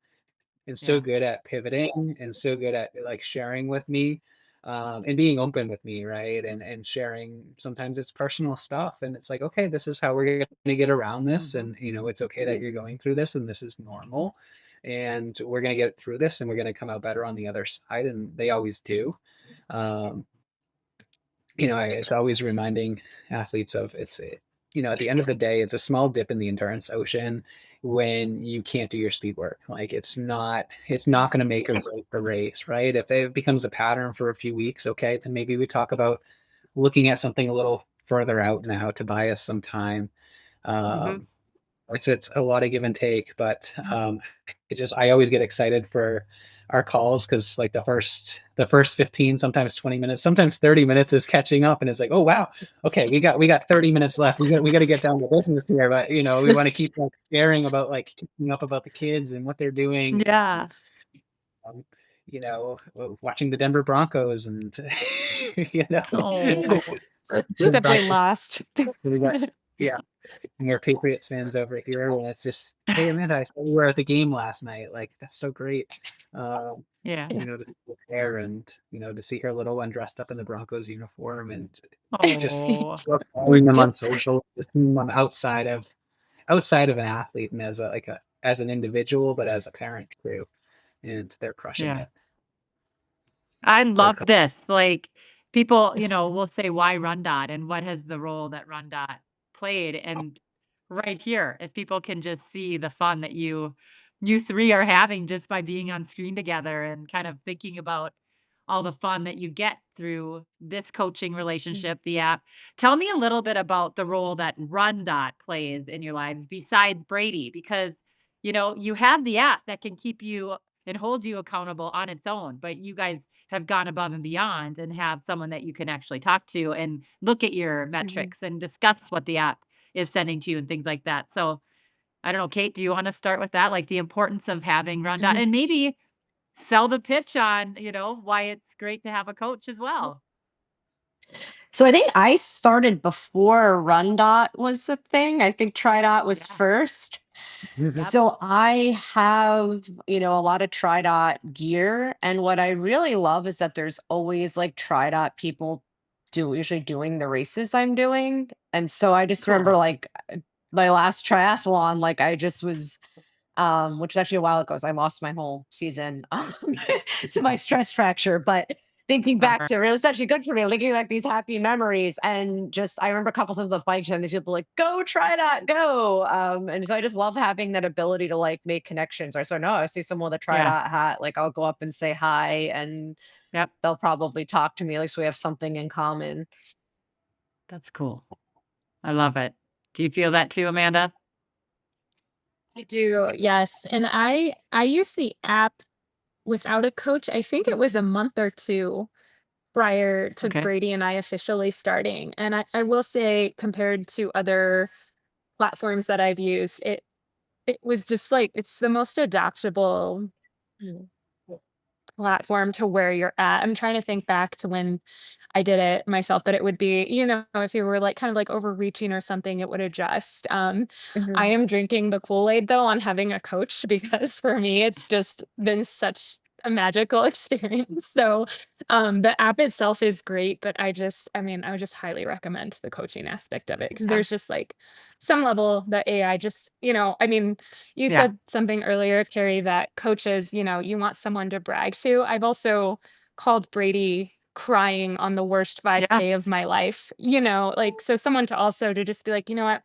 S3: and so
S2: Yeah.
S3: good at pivoting and so good at, like, sharing with me, and being open with me, right? And sharing, sometimes it's personal stuff, and it's like, okay, this is how we're going to get around this,
S2: Mhm.
S3: and it's okay that you're going through this, and this is normal, and we're going to get through this, and we're going to come out better on the other side, and they always do. um, it's always reminding athletes of, at the end of the day, it's a small dip in the endurance ocean when you can't do your speed work. Like, it's not going to make or break the race, right? If it becomes a pattern for a few weeks, okay, then maybe we talk about looking at something a little further out now to buy us some time.
S2: Mhm.
S3: Um, it's a lot of give and take, but I always get excited for our calls, because, like, the first 15, sometimes 20 minutes, sometimes 30 minutes is catching up, and it's like, oh wow, okay, we got 30 minutes left. We got to get down to business here, but we want to keep, like, sharing about, like, keeping up about the kids and what they're doing, and
S2: Yeah.
S3: um, watching the Denver Broncos, and you know
S2: Oh.
S3: the
S4: Definitely
S3: Broncos.
S4: lost.
S3: We got, yeah, more Patriots fans over here, and it's just, hey, Amanda, I saw you were at the game last night. Like, that's so great. Um,
S2: Yeah.
S4: Yeah.
S3: to see her, and to see her little one dressed up in the Broncos uniform, and just
S2: Oh.
S3: following them
S4: Yep.
S3: on social, just seeing them outside of an athlete, and as an individual, but as a parent too, and they're crushing
S2: Yeah.
S3: it.
S2: I
S3: They're
S2: love this. Like, people, will say, why RunDot and what has the role that RunDot played? And right here, if people can just see the fun that you three are having just by being on screen together and kind of thinking about all the fun that you get through this coaching relationship, the app. Tell me a little bit about the role that RunDot plays in your life besides Brady, because you have the app that can keep you and hold you accountable on its own, but you guys have gone above and beyond and have someone that you can actually talk to and look at your
S4: Mhm.
S2: metrics and discuss what the app is sending to you and things like that. So I don't know, Kate, do you want to start with that? Like the importance of having RunDot and maybe sell the pitch on, why it's great to have a coach as well.
S5: So I think I started before RunDot was a thing. I think TriDot was
S2: Yeah.
S5: first.
S2: Yep.
S5: So I have, a lot of TriDot gear. And what I really love is that there's always like TriDot people usually doing the races I'm doing. And so I just remember
S2: Cool.
S5: like my last triathlon, like I just was which was actually a while ago. So I lost my whole season to my stress fracture. But thinking back
S2: Bummer.
S5: to it, it was actually good for me, looking like these happy memories. And just, I remember a couple times on the bike and these people like, go try that, go. And so I just love having that ability to like make connections. Or so no, I see someone with a try
S2: Yeah.
S5: dot hat, like I'll go up and say hi and
S2: Yep.
S5: they'll probably talk to me. At least we have something in common.
S2: That's cool. I love it. Do you feel that too, Amanda?
S4: I do, yes. And I use the app without a coach. I think it was a month or two prior to
S2: Okay.
S4: Brady and I officially starting. And I will say, compared to other platforms that I've used, it was just like it's the most adaptable platform to where you're at. I'm trying to think back to when I did it myself, but it would be, if you were like kind of like overreaching or something, it would adjust. I
S5: Mhm.
S4: am drinking the Kool-Aid though on having a coach because for me it's just been such a magical experience. So the app itself is great, but I would just highly recommend the coaching aspect of it because
S2: Yeah.
S4: there's just like some level that AI just, you
S2: Yeah.
S4: said something earlier, Carrie, that coaches, you want someone to brag to. I've also called Brady crying on the worst
S2: Yeah.
S4: 5K of my life, like so someone to also to just be like, you know what,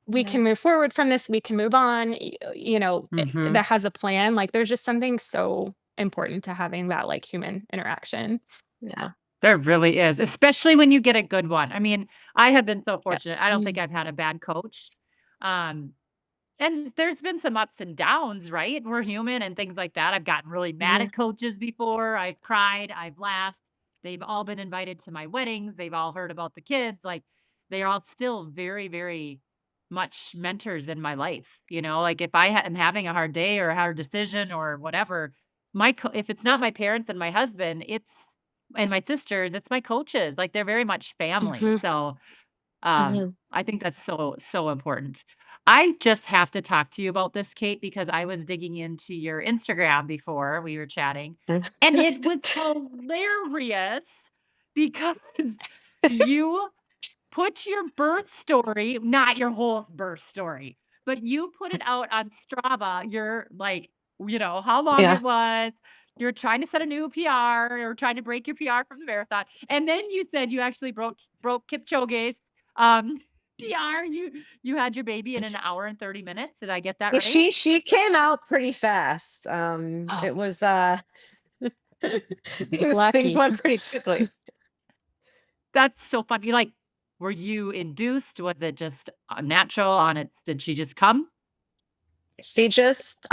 S4: we can move forward from this, we can move on,
S2: Hmm.
S4: that has a plan. Like there's just something so important to having that like human interaction.
S5: Yeah.
S2: There really is, especially when you get a good one. I mean, I have been so fortunate.
S4: Yes.
S2: I don't think I've had a bad coach. Um, and there's been some ups and downs, right? We're human and things like that. I've gotten really mad
S5: Mhm.
S2: at coaches before. I've cried, I've laughed. They've all been invited to my weddings. They've all heard about the kids. Like they're all still very, very much mentors in my life. Like if I am having a hard day or a hard decision or whatever, if it's not my parents and my husband, it's and my sister, that's my coaches. Like they're very much family.
S4: Hmm.
S2: So
S5: Mhm.
S2: I think that's so, so important. I just have to talk to you about this, Kate, because I was digging into your Instagram before we were chatting, and it was hilarious because you put your birth story, not your whole birth story, but you put it out on Strava. You're like, how long
S5: Yeah.
S2: it was. You're trying to set a new PR or trying to break your PR from the marathon. And then you said you actually broke Kipchoge's um PR. You had your baby in an hour and 30 minutes. Did I get that
S5: Yeah,
S2: right?
S5: she came out pretty fast.
S2: Oh,
S5: It was things
S4: Lucky.
S5: went pretty quickly.
S2: that's so funny. Like, were you induced? Was it just natural on it? Did she just come?
S5: She just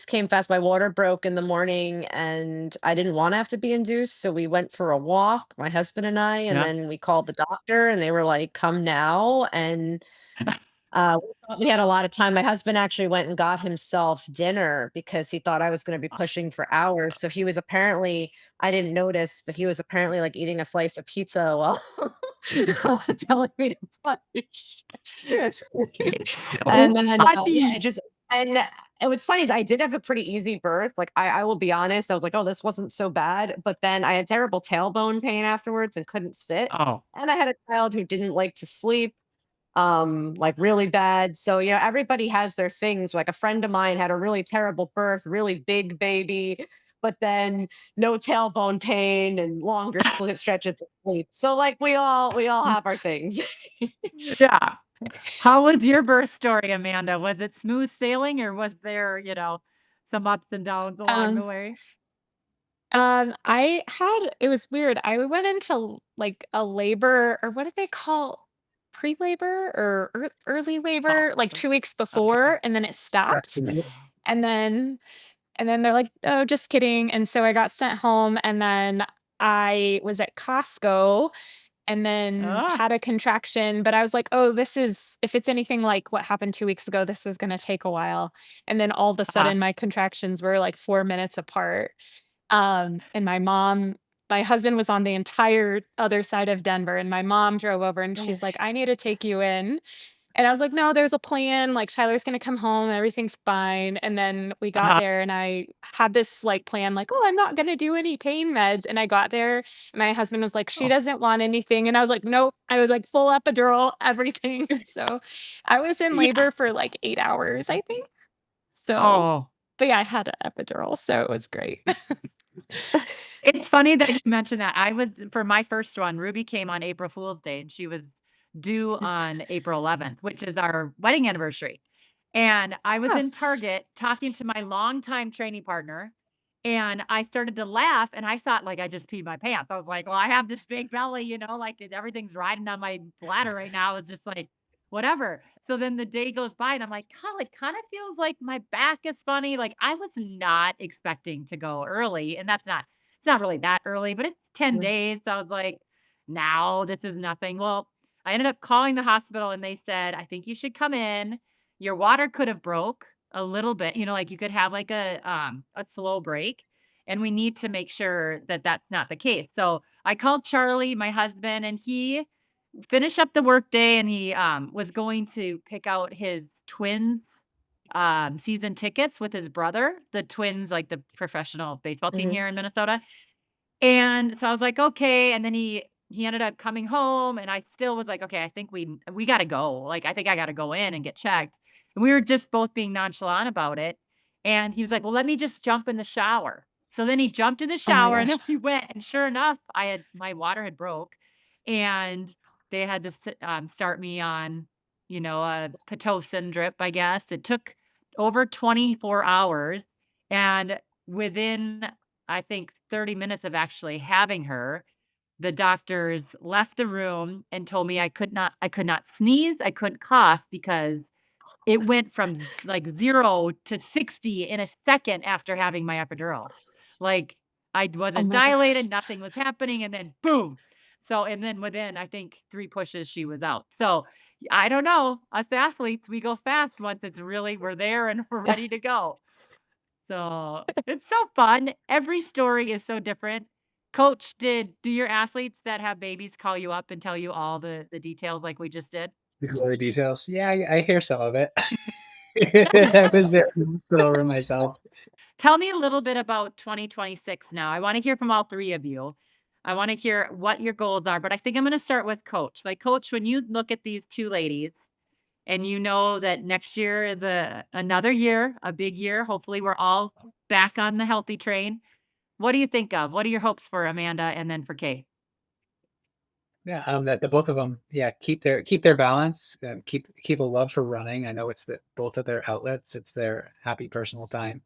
S5: came fast. My water broke in the morning and I didn't want to have to be induced. So we went for a walk, my husband and I, and
S2: Yeah.
S5: then we called the doctor and they were like, come now. And we thought we had a lot of time. My husband actually went and got himself dinner because he thought I was going to be pushing for hours. So he was apparently, I didn't notice, but he was apparently like eating a slice of pizza while, while telling me to push.
S2: So
S5: And then, yeah, it
S2: funny.
S5: just, and what's funny is I did have a pretty easy birth. Like I will be honest, I was like, oh, this wasn't so bad. But then I had terrible tailbone pain afterwards and couldn't sit.
S2: Oh,
S5: And I had a child who didn't like to sleep, like really bad. So, everybody has their things. Like a friend of mine had a really terrible birth, really big baby, but then no tailbone pain and longer sleep stretches of sleep. So like we all have our things.
S2: yeah. How was your birth story, Amanda? Was it smooth sailing or was there, some ups and downs along the
S4: Um,
S2: way?
S4: It was weird. I went into like a labor, or what did they call pre-labor or early
S2: Oh,
S4: labor, like 2 weeks
S2: okay.
S4: before, and then it stopped.
S3: Vaccinated.
S4: And then they're like, "Oh, just kidding." And so I got sent home, and then I was at Costco and then
S2: Ah,
S4: had a contraction, but I was like, "Oh, this is if it's anything like what happened 2 weeks ago, this is gonna take a while." And then all of a
S2: uh-huh.
S4: sudden my contractions were like 4 minutes apart. And my husband was on the entire other side of Denver, and my mom drove over and
S2: Oh,
S4: she's like, "I need to take you in." And I was like, "No, there's a plan, like, Tyler's gonna come home, everything's fine." And then we got
S2: uh-huh.
S4: there and I had this, like, plan, like, "Oh, I'm not gonna do any pain meds." And I got there, and my husband was like, "She
S2: Oh,
S4: doesn't want anything." And I was like, "Nope." I was like, full epidural, everything. So, I was in
S2: yeah.
S4: labor for, like, 8 hours, I think. So
S2: Oh,
S4: but yeah, I had an epidural, so it was great.
S2: it's funny that you mentioned that. I was for my first one, Ruby came on April Fool's Day, and she was due on April 11th, which is our wedding anniversary. And I was
S4: Yeah.
S2: in Target talking to my longtime training partner, and I started to laugh, and I thought like I just peed my pants. I was like, "Well, I have this big belly, like everything's riding on my bladder right now." It's just like whatever. So then the day goes by, and I'm like, "Oh, it kind of feels like my back is funny." Like I was not expecting to go early, and it's not really that early, but it's 10 days. So I was like, "Now this is nothing." Well, I ended up calling the hospital, and they said, "I think you should come in. Your water could have broke a little bit, like you could have like a slow break, and we need to make sure that that's not the case." So I called Charlie, my husband, and he finished up the workday, and he was going to pick out his twins season tickets with his brother, the Twins, like the professional baseball team
S5: Mhm.
S2: here in Minnesota. And so I was like, "Okay," and then he ended up coming home, and I still was like, "Okay, I think we gotta go, like, I think I gotta go in and get checked." And we were just both being nonchalant about it, and he was like, "Well, let me just jump in the shower." So then he jumped in the
S4: Oh my
S2: shower, and
S4: gosh.
S2: then we went, and sure enough, my water had broke, and they had to start me on, a Pitocin drip, I guess. It took over 24 hours, and within I think 30 minutes of actually having her, the doctors left the room and told me I could not sneeze, I couldn't cough because it went from like 0 to 60 in a second after having my epidural. Like, I
S4: Oh
S2: wasn't
S4: my
S2: dilated,
S4: gosh.
S2: nothing was happening, and then boom. So, and then within, I think 3 pushes, she was out. So, I don't know. Us athletes, we go fast once it's really we're there and we're ready to go. So, it's so fun. Every story is so different. Coach, do your athletes that have babies call you up and tell you all the details like we just did?
S3: The glory details. Yeah, I hear some of it. I was there in the hospital room myself.
S2: Tell me a little bit about 2026 now. I wanna hear from all 3 of you. I wanna hear what your goals are, but I think I'm gonna start with Coach. Like, Coach, when you look at these 2 ladies and you know that next year is another year, a big year, hopefully, we're all back on the healthy train. What do you think of? What are your hopes for Amanda and then for Kay?
S3: Yeah, that the both of them, yeah, keep their balance, keep a love for running. I know it's the both of their outlets. It's their happy personal time.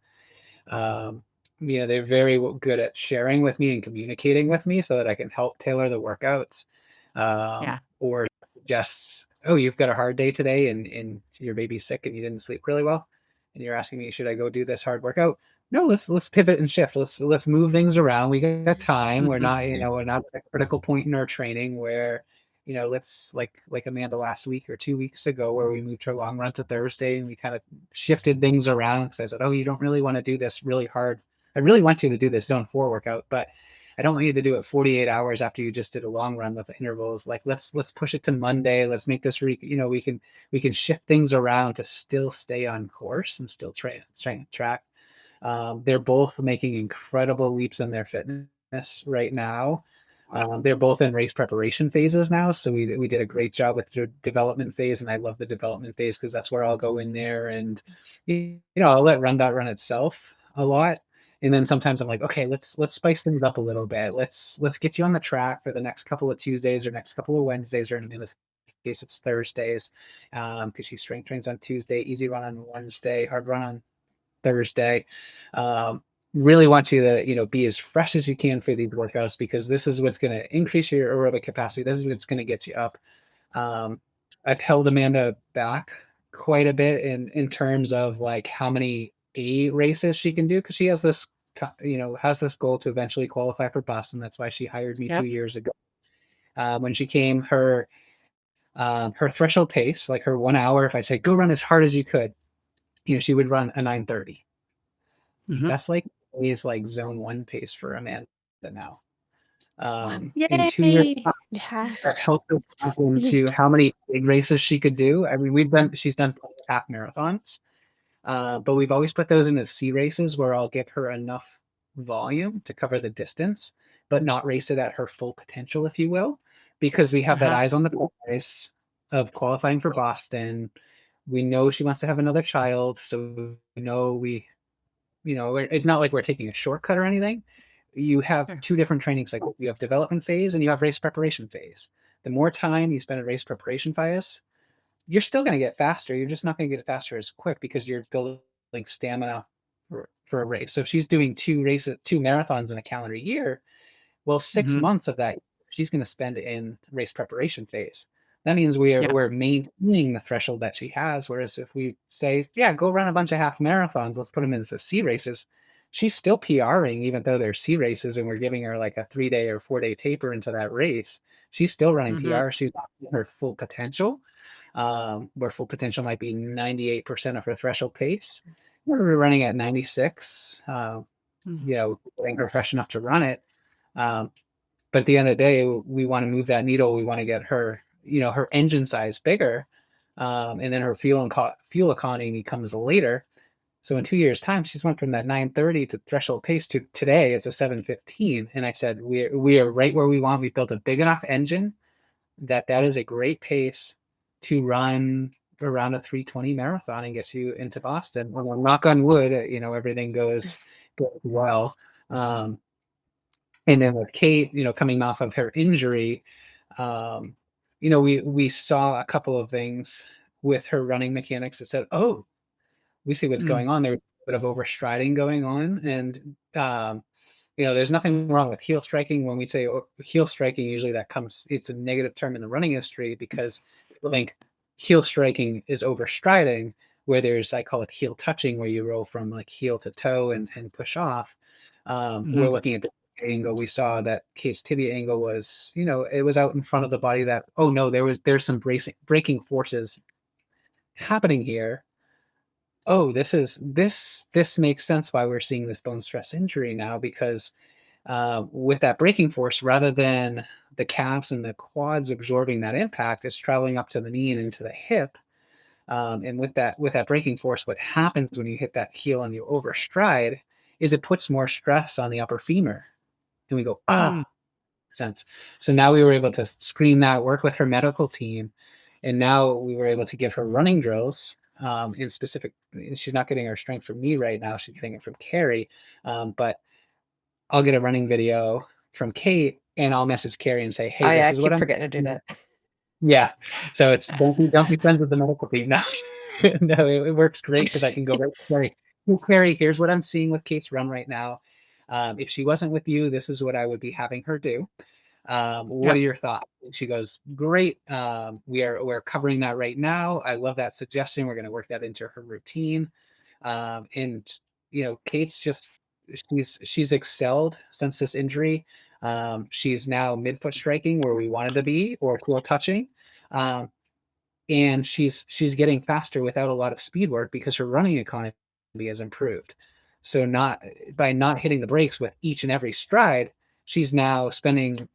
S3: Um, they're very good at sharing with me and communicating with me so that I can help tailor the workouts.
S2: Yeah.
S3: Or just, oh, you've got a hard day today and your baby's sick and you didn't sleep really well, and you're asking me, should I go do this hard workout? No, let's pivot and shift. Let's move things around. We got time. We're
S2: Mhm.
S3: not, we're not at a critical point in our training where, let's like Amanda last week or 2 weeks ago where we moved her long run to Thursday and we kind of shifted things around because I said, oh, you don't really want to do this really hard. I really want you to do this zone 4 workout, but I don't want you to do it 48 hours after you just did a long run with intervals. Like let's push it to Monday. Let's make this we can shift things around to still stay on course and still track. They're both making incredible leaps in their fitness right now. They're both in race preparation phases now, so we did a great job with the development phase, and I love the development phase because that's where I'll go in there and I'll let RunDot run itself a lot, and then sometimes I'm like, okay, let's spice things up a little bit. Let's get you on the track for the next couple of Tuesdays or next couple of Wednesdays, or in this case it's Thursdays, because she strength trains on Tuesday, easy run on Wednesday, hard run on Thursday. really want you to, be as fresh as you can for these workouts, because this is what's going to increase your aerobic capacity. This is what's going to get you up. Um, I've held Amanda back quite a bit in terms of like how many A races she can do, because she has this, has this goal to eventually qualify for Boston. That's why she hired me 2 years ago. When she came, her threshold pace, like her 1 hour, if I say go run as hard as you could, she would run a 9:30.
S2: Mhm.
S3: That's like is like zone 1 pace for Amanda now. In 2 years,
S2: Yay!
S4: Yeah.
S3: our health goes back into how many big races she could do. I mean, she's done half marathons, but we've always put those in as C races where I'll give her enough volume to cover the distance, but not race it at her full potential, if you will, because we have that
S2: Uh-huh.
S3: eyes on the prize of qualifying for Boston. We know she wants to have another child, so we know it's not like we're taking a shortcut or anything. You have
S2: Sure.
S3: 2 different training cycles. You have development phase and you have race preparation phase. The more time you spend in race preparation phase, you're still going to get faster. You're just not going to get faster as quick because you're building stamina for a race. So if she's doing 2 marathons in a calendar year, well, 6 months of that she's going to spend in race preparation phase. That means
S2: Yeah.
S3: we're maintaining the threshold that she has. Whereas if we say, yeah, go run a bunch of half marathons, let's put them into C races, she's still PRing even though they're C races, and we're giving her like a 3-day or 4-day taper into that race. She's still running
S2: Mhm.
S3: PR. She's not her full potential, where full potential might be 98% of her threshold pace. We're running at 96. Getting her fresh enough to run it. Um, but at the end of the day, we want to move that needle. We want to get her, her engine size bigger, and then her fuel economy comes later. So in 2 years' time, she's went from that 9:30 to threshold pace to today it's a 7:15. And I said we are right where we want. We built a big enough engine that is a great pace to run around a 3:20 marathon and get you into Boston. Well, knock on wood, everything goes well. Um, and then with Kate, coming off of her injury, um, we saw a couple of things with her running mechanics that said, "Oh, we see what's
S2: Mm.
S3: going on." There was a bit of overstriding going on, and there's nothing wrong with heel striking. When we say heel striking, usually it's a negative term in the running industry because people think heel striking is overstriding, where I call it heel touching, where you roll from like heel to toe and push off. We're
S2: Mhm.
S3: looking at the angle. We saw that Kate's tibia angle was, it was out in front of the body that, oh no, there's some braking forces happening here. Oh, this makes sense why we're seeing this bone stress injury now, because with that braking force, rather than the calves and the quads absorbing that impact, it's traveling up to the knee and into the hip. And with that braking force, what happens when you hit that heel and you overstride is it puts more stress on the upper femur. And we go,
S2: Mm.
S3: sense. So now we were able to screen that, work with her medical team, and now we were able to give her running drills in specific. She's not getting her strength from me right now; she's getting it from Carrie. But I'll get a running video from Kate, and I'll message Carrie and say, "Hey,
S5: I
S3: this is what
S5: keep
S3: I'm."
S5: forgetting to do that.
S3: Yeah. So it's don't be friends with the medical team. No, no, it works great because I can go right to Carrie. "Hey, Carrie, here's what I'm seeing with Kate's run right now. If she wasn't with you, this is what I would be having her do. What
S2: Yeah.
S3: are your thoughts?" And she goes, "Great. We're covering that right now. I love that suggestion. We're going to work that into her routine." And Kate's just she's excelled since this injury. She's now midfoot striking where we wanted to be, or cool touching. Um, and she's getting faster without a lot of speed work because her running economy has improved. So not by not hitting the brakes with each and every stride, she's now spending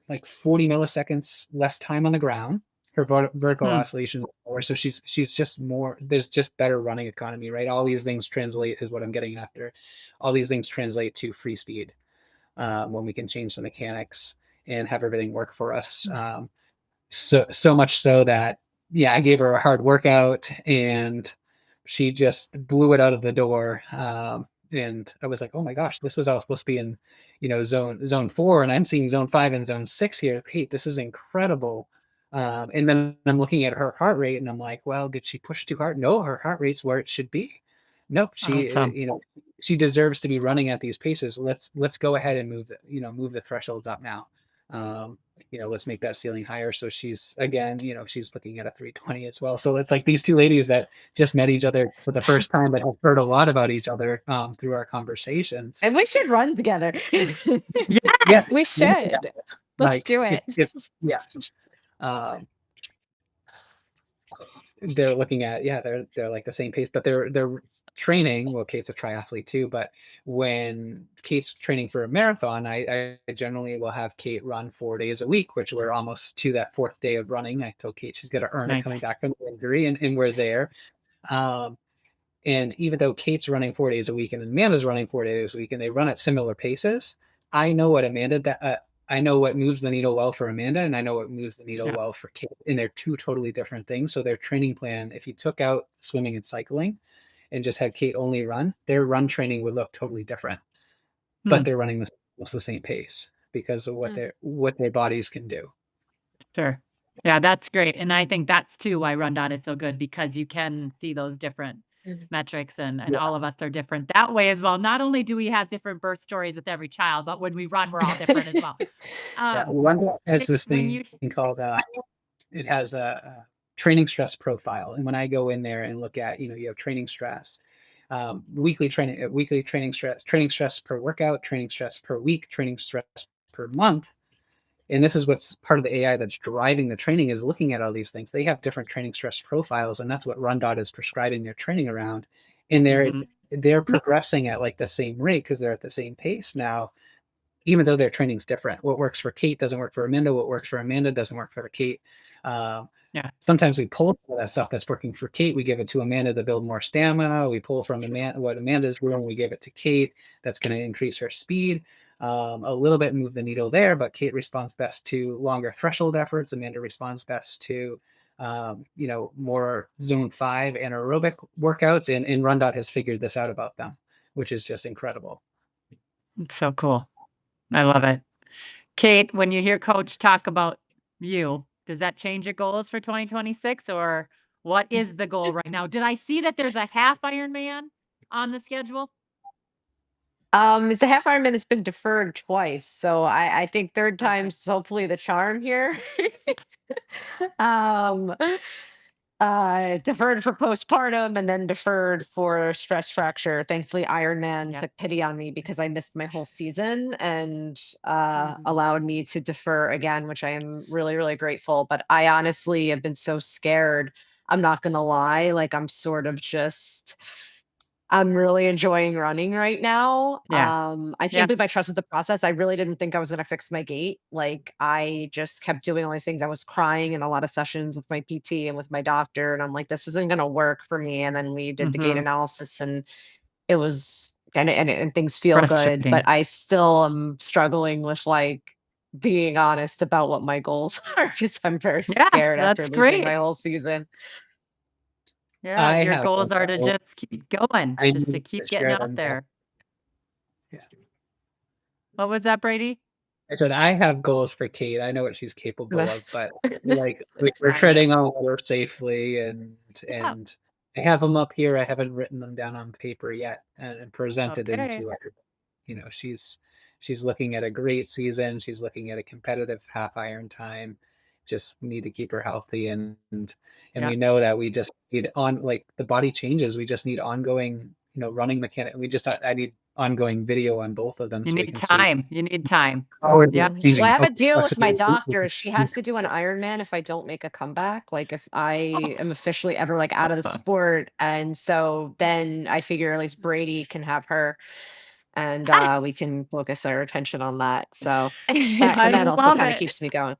S3: like 40 milliseconds less time on the ground. Her vertical
S2: Mm.
S3: oscillation is lower, so she's just more. There's just better running economy, right? All these things translate is what I'm getting after. All these things translate to free speed when we can change the mechanics and have everything work for us. So much so that, yeah, I gave her a hard workout and she just blew it out of the door. And I was like, oh my gosh, this was all supposed to be in, zone 4, and I'm seeing zone 5 and zone 6 here. Hey, this is incredible. And then I'm looking at her heart rate and I'm like, well, did she push too hard? No, her heart rate's where it should be. Nope, she,
S2: Awesome.
S3: she deserves to be running at these paces. Let's go ahead and move the thresholds up now. Let's make that ceiling higher. So she's again, she's looking at a 320 as well. So it's like these two ladies that just met each other for the first time, but have heard a lot about each other through our conversations.
S5: And we should run together.
S3: Yeah,
S4: We should. Let's do it.
S3: Yeah. They're looking at, they're like the same pace, but they're training. Well, Kate's a triathlete too, but when Kate's training for a marathon, I generally will have Kate run 4 days a week, which we're almost to that fourth day of running. I told Kate she's got to earn it coming back from the injury, and we're there. And even though Kate's running 4 days a week and Amanda's running 4 days a week, and they run at similar paces, I know what I know what moves the needle well for Amanda, and I know what moves the needle well for Kate. And they're two totally different things. So their training plan, if you took out swimming and cycling and just had Kate only run, their run training would look totally different. But they're running almost the same pace because of what their bodies can do.
S2: Sure. Yeah, that's great. And I think that's too why RunDot is so good, because you can see those different metrics, and all of us are different that way as well. Not only do we have different birth stories with every child, but when we run, we're all different as well.
S3: RunDot has this thing called it has a training stress profile. And when I go in there and look at, you have training stress, weekly training stress per workout, training stress per week, training stress per month. And this is what's part of the AI that's driving the training, is looking at all these things. They have different training stress profiles, and that's what RunDot is prescribing their training around. And they're progressing at like the same rate because they're at the same pace now, even though their training's different. What works for Kate doesn't work for Amanda. What works for Amanda doesn't work for Kate. Sometimes we pull from that stuff that's working for Kate. We give it to Amanda to build more stamina. We pull from what Amanda's doing. We give it to Kate. That's going to increase her speed. A little bit move the needle there, but Kate responds best to longer threshold efforts. Amanda responds best to, more zone 5 anaerobic workouts, and RunDot has figured this out about them, which is just incredible.
S2: So cool. I love it. Kate, when you hear Coach talk about you, does that change your goals for 2026, or what is the goal right now? Did I see that there's a half Ironman on the schedule?
S5: It's a half Ironman that's been deferred twice, so I think third time's hopefully the charm here. Deferred for postpartum and then deferred for stress fracture. Thankfully, Ironman took pity on me because I missed my whole season and allowed me to defer again, which I am really, really grateful. But I honestly have been so scared. I'm not gonna lie, like I'm really enjoying running right now. I can't believe I trusted the process. I really didn't think I was going to fix my gait. Like, I just kept doing all these things. I was crying in a lot of sessions with my PT and with my doctor. And I'm like, this isn't going to work for me. And then we did the gait analysis, and it was, and things feel good. But I still am struggling with like being honest about what my goals are, because I'm very scared after losing my whole season.
S2: Yeah, your goals are to just keep going, just to keep getting out there.
S3: Yeah.
S2: What was that, Brady?
S3: I said I have goals for Kate. I know what she's capable of, but like we're treading on water safely, and I have them up here. I haven't written them down on paper yet and presented them to her. She's looking at a great season. She's looking at a competitive half iron time. Just need to keep her healthy, and we know that we just need the body changes. We just need ongoing, running mechanic. I need ongoing video on both of them.
S2: You need time. You need time.
S5: Well, I have a deal with my doctor. She has to do an Ironman if I don't make a comeback. Like if I am officially ever like out of the sport, and so then I figure at least Brady can have her, and we can focus our attention on that. So that also kind of keeps me going.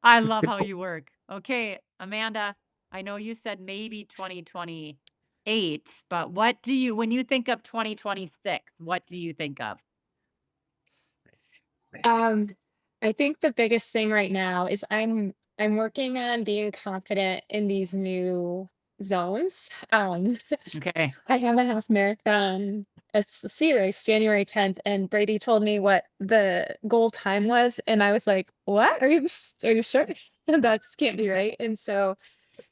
S2: I love how you work. Okay, Amanda, I know you said maybe 2028, but when you think of 2026, what do you think of?
S4: I think the biggest thing right now is I'm working on being confident in these new zones.
S2: Okay.
S4: I have a half marathon, a sea race, January 10th, and Brady told me what the goal time was, and I was like, "What? Are you sure? That can't be right." And so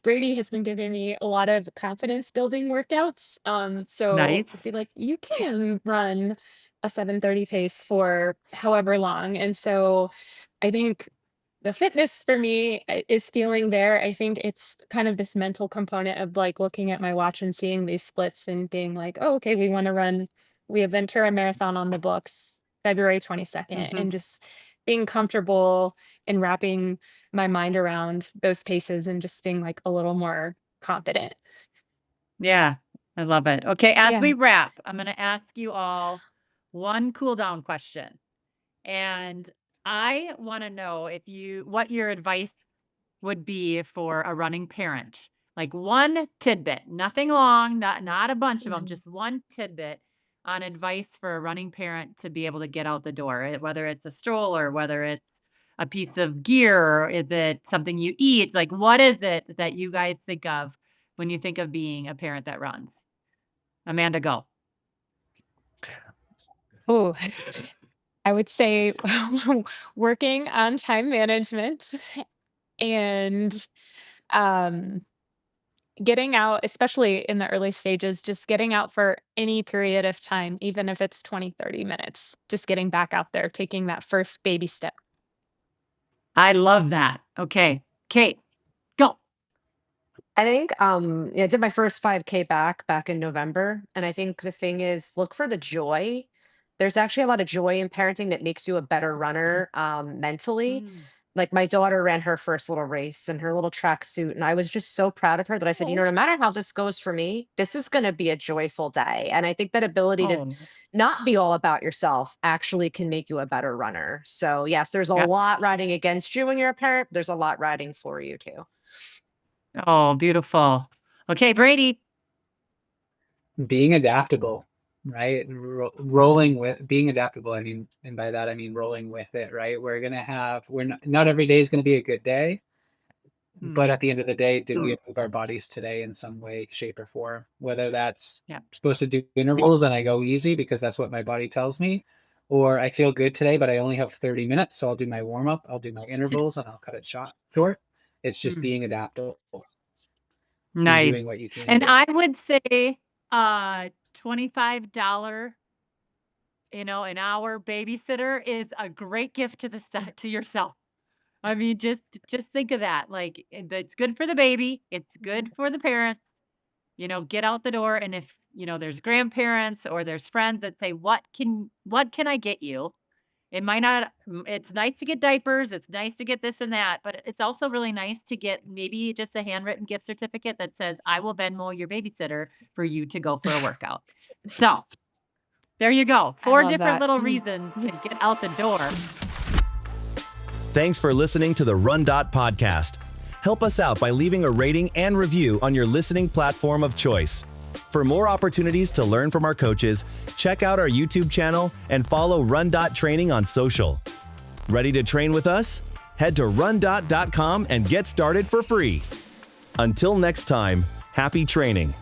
S4: Brady has been giving me a lot of confidence building workouts. So
S2: Nice.
S4: I'd be like, you can run a 7:30 pace for however long. And so I think the fitness for me is feeling there. I think it's kind of this mental component of like looking at my watch and seeing these splits and being like, oh, okay, we have Ventura Marathon on the books February 22nd,
S2: Hmm.
S4: and just being comfortable and wrapping my mind around those paces and just being like a little more confident.
S2: Yeah, I love it. Okay, as
S4: Yeah.
S2: we wrap, I'm going to ask you all one cool down question. And I want to know what your advice would be for a running parent. Like one tidbit, nothing long, not a bunch of them,
S4: Mhm.
S2: just one tidbit on advice for a running parent to be able to get out the door, whether it's a stroller, whether it's a piece of gear, or is it something you eat? Like, what is it that you guys think of when you think of being a parent that runs? Amanda, go.
S4: Oh, I would say working on time management and um, getting out, especially in the early stages, just getting out for any period of time, even if it's 20, 30 minutes, just getting back out there, taking that first baby step.
S2: I love that. Okay, Kate, go.
S5: I think I did my first 5K back in November, and I think the thing is look for the joy. There's actually a lot of joy in parenting that makes you a better runner mentally.
S2: Mm.
S5: Like my daughter ran her first little race in her little tracksuit, and I was just so proud of her that I said,
S2: Oh,
S5: no matter how this goes for me, this is going to be a joyful day. And I think that ability to
S2: oh,
S5: not be all about yourself actually can make you a better runner. So yes, there's a
S2: yeah.
S5: lot riding against you when you're a parent. There's a lot riding for you too.
S2: Oh, beautiful. Okay, Brady.
S3: Being adaptable, right? Rolling with being adaptable. I mean, and by that I mean rolling with it, right? We're not every day is going to be a good day, but
S2: Hmm.
S3: at the end of the day, did we move our bodies today in some way, shape, or form? Whether that's
S2: Yeah.
S3: supposed to do intervals and I go easy because that's what my body tells me, or I feel good today, but I only have 30 minutes, so I'll do my warm up, I'll do my intervals, and I'll cut it short. It's just
S2: Mm.
S3: being adaptable and
S2: Nice.
S3: doing what you can
S2: And
S3: do.
S2: I would say $25, an hour babysitter is a great gift to yourself. I mean, just think of that. Like it's good for the baby, it's good for the parents. Get out the door, and if there's grandparents or there's friends that say, what can I get you? It might not it's nice to get diapers, it's nice to get this and that, but it's also really nice to get maybe just a handwritten gift certificate that says, "I will Venmo your babysitter for you to go for a workout." So, there you go.
S4: I
S2: 4
S4: love
S2: different
S4: that.
S2: little reasons to get out the door.
S1: Thanks for listening to the RunDot Podcast. Help us out by leaving a rating and review on your listening platform of choice. For more opportunities to learn from our coaches, check out our YouTube channel and follow RunDot Training on social. Ready to train with us? Head to rundot.com and get started for free. Until next time, happy training.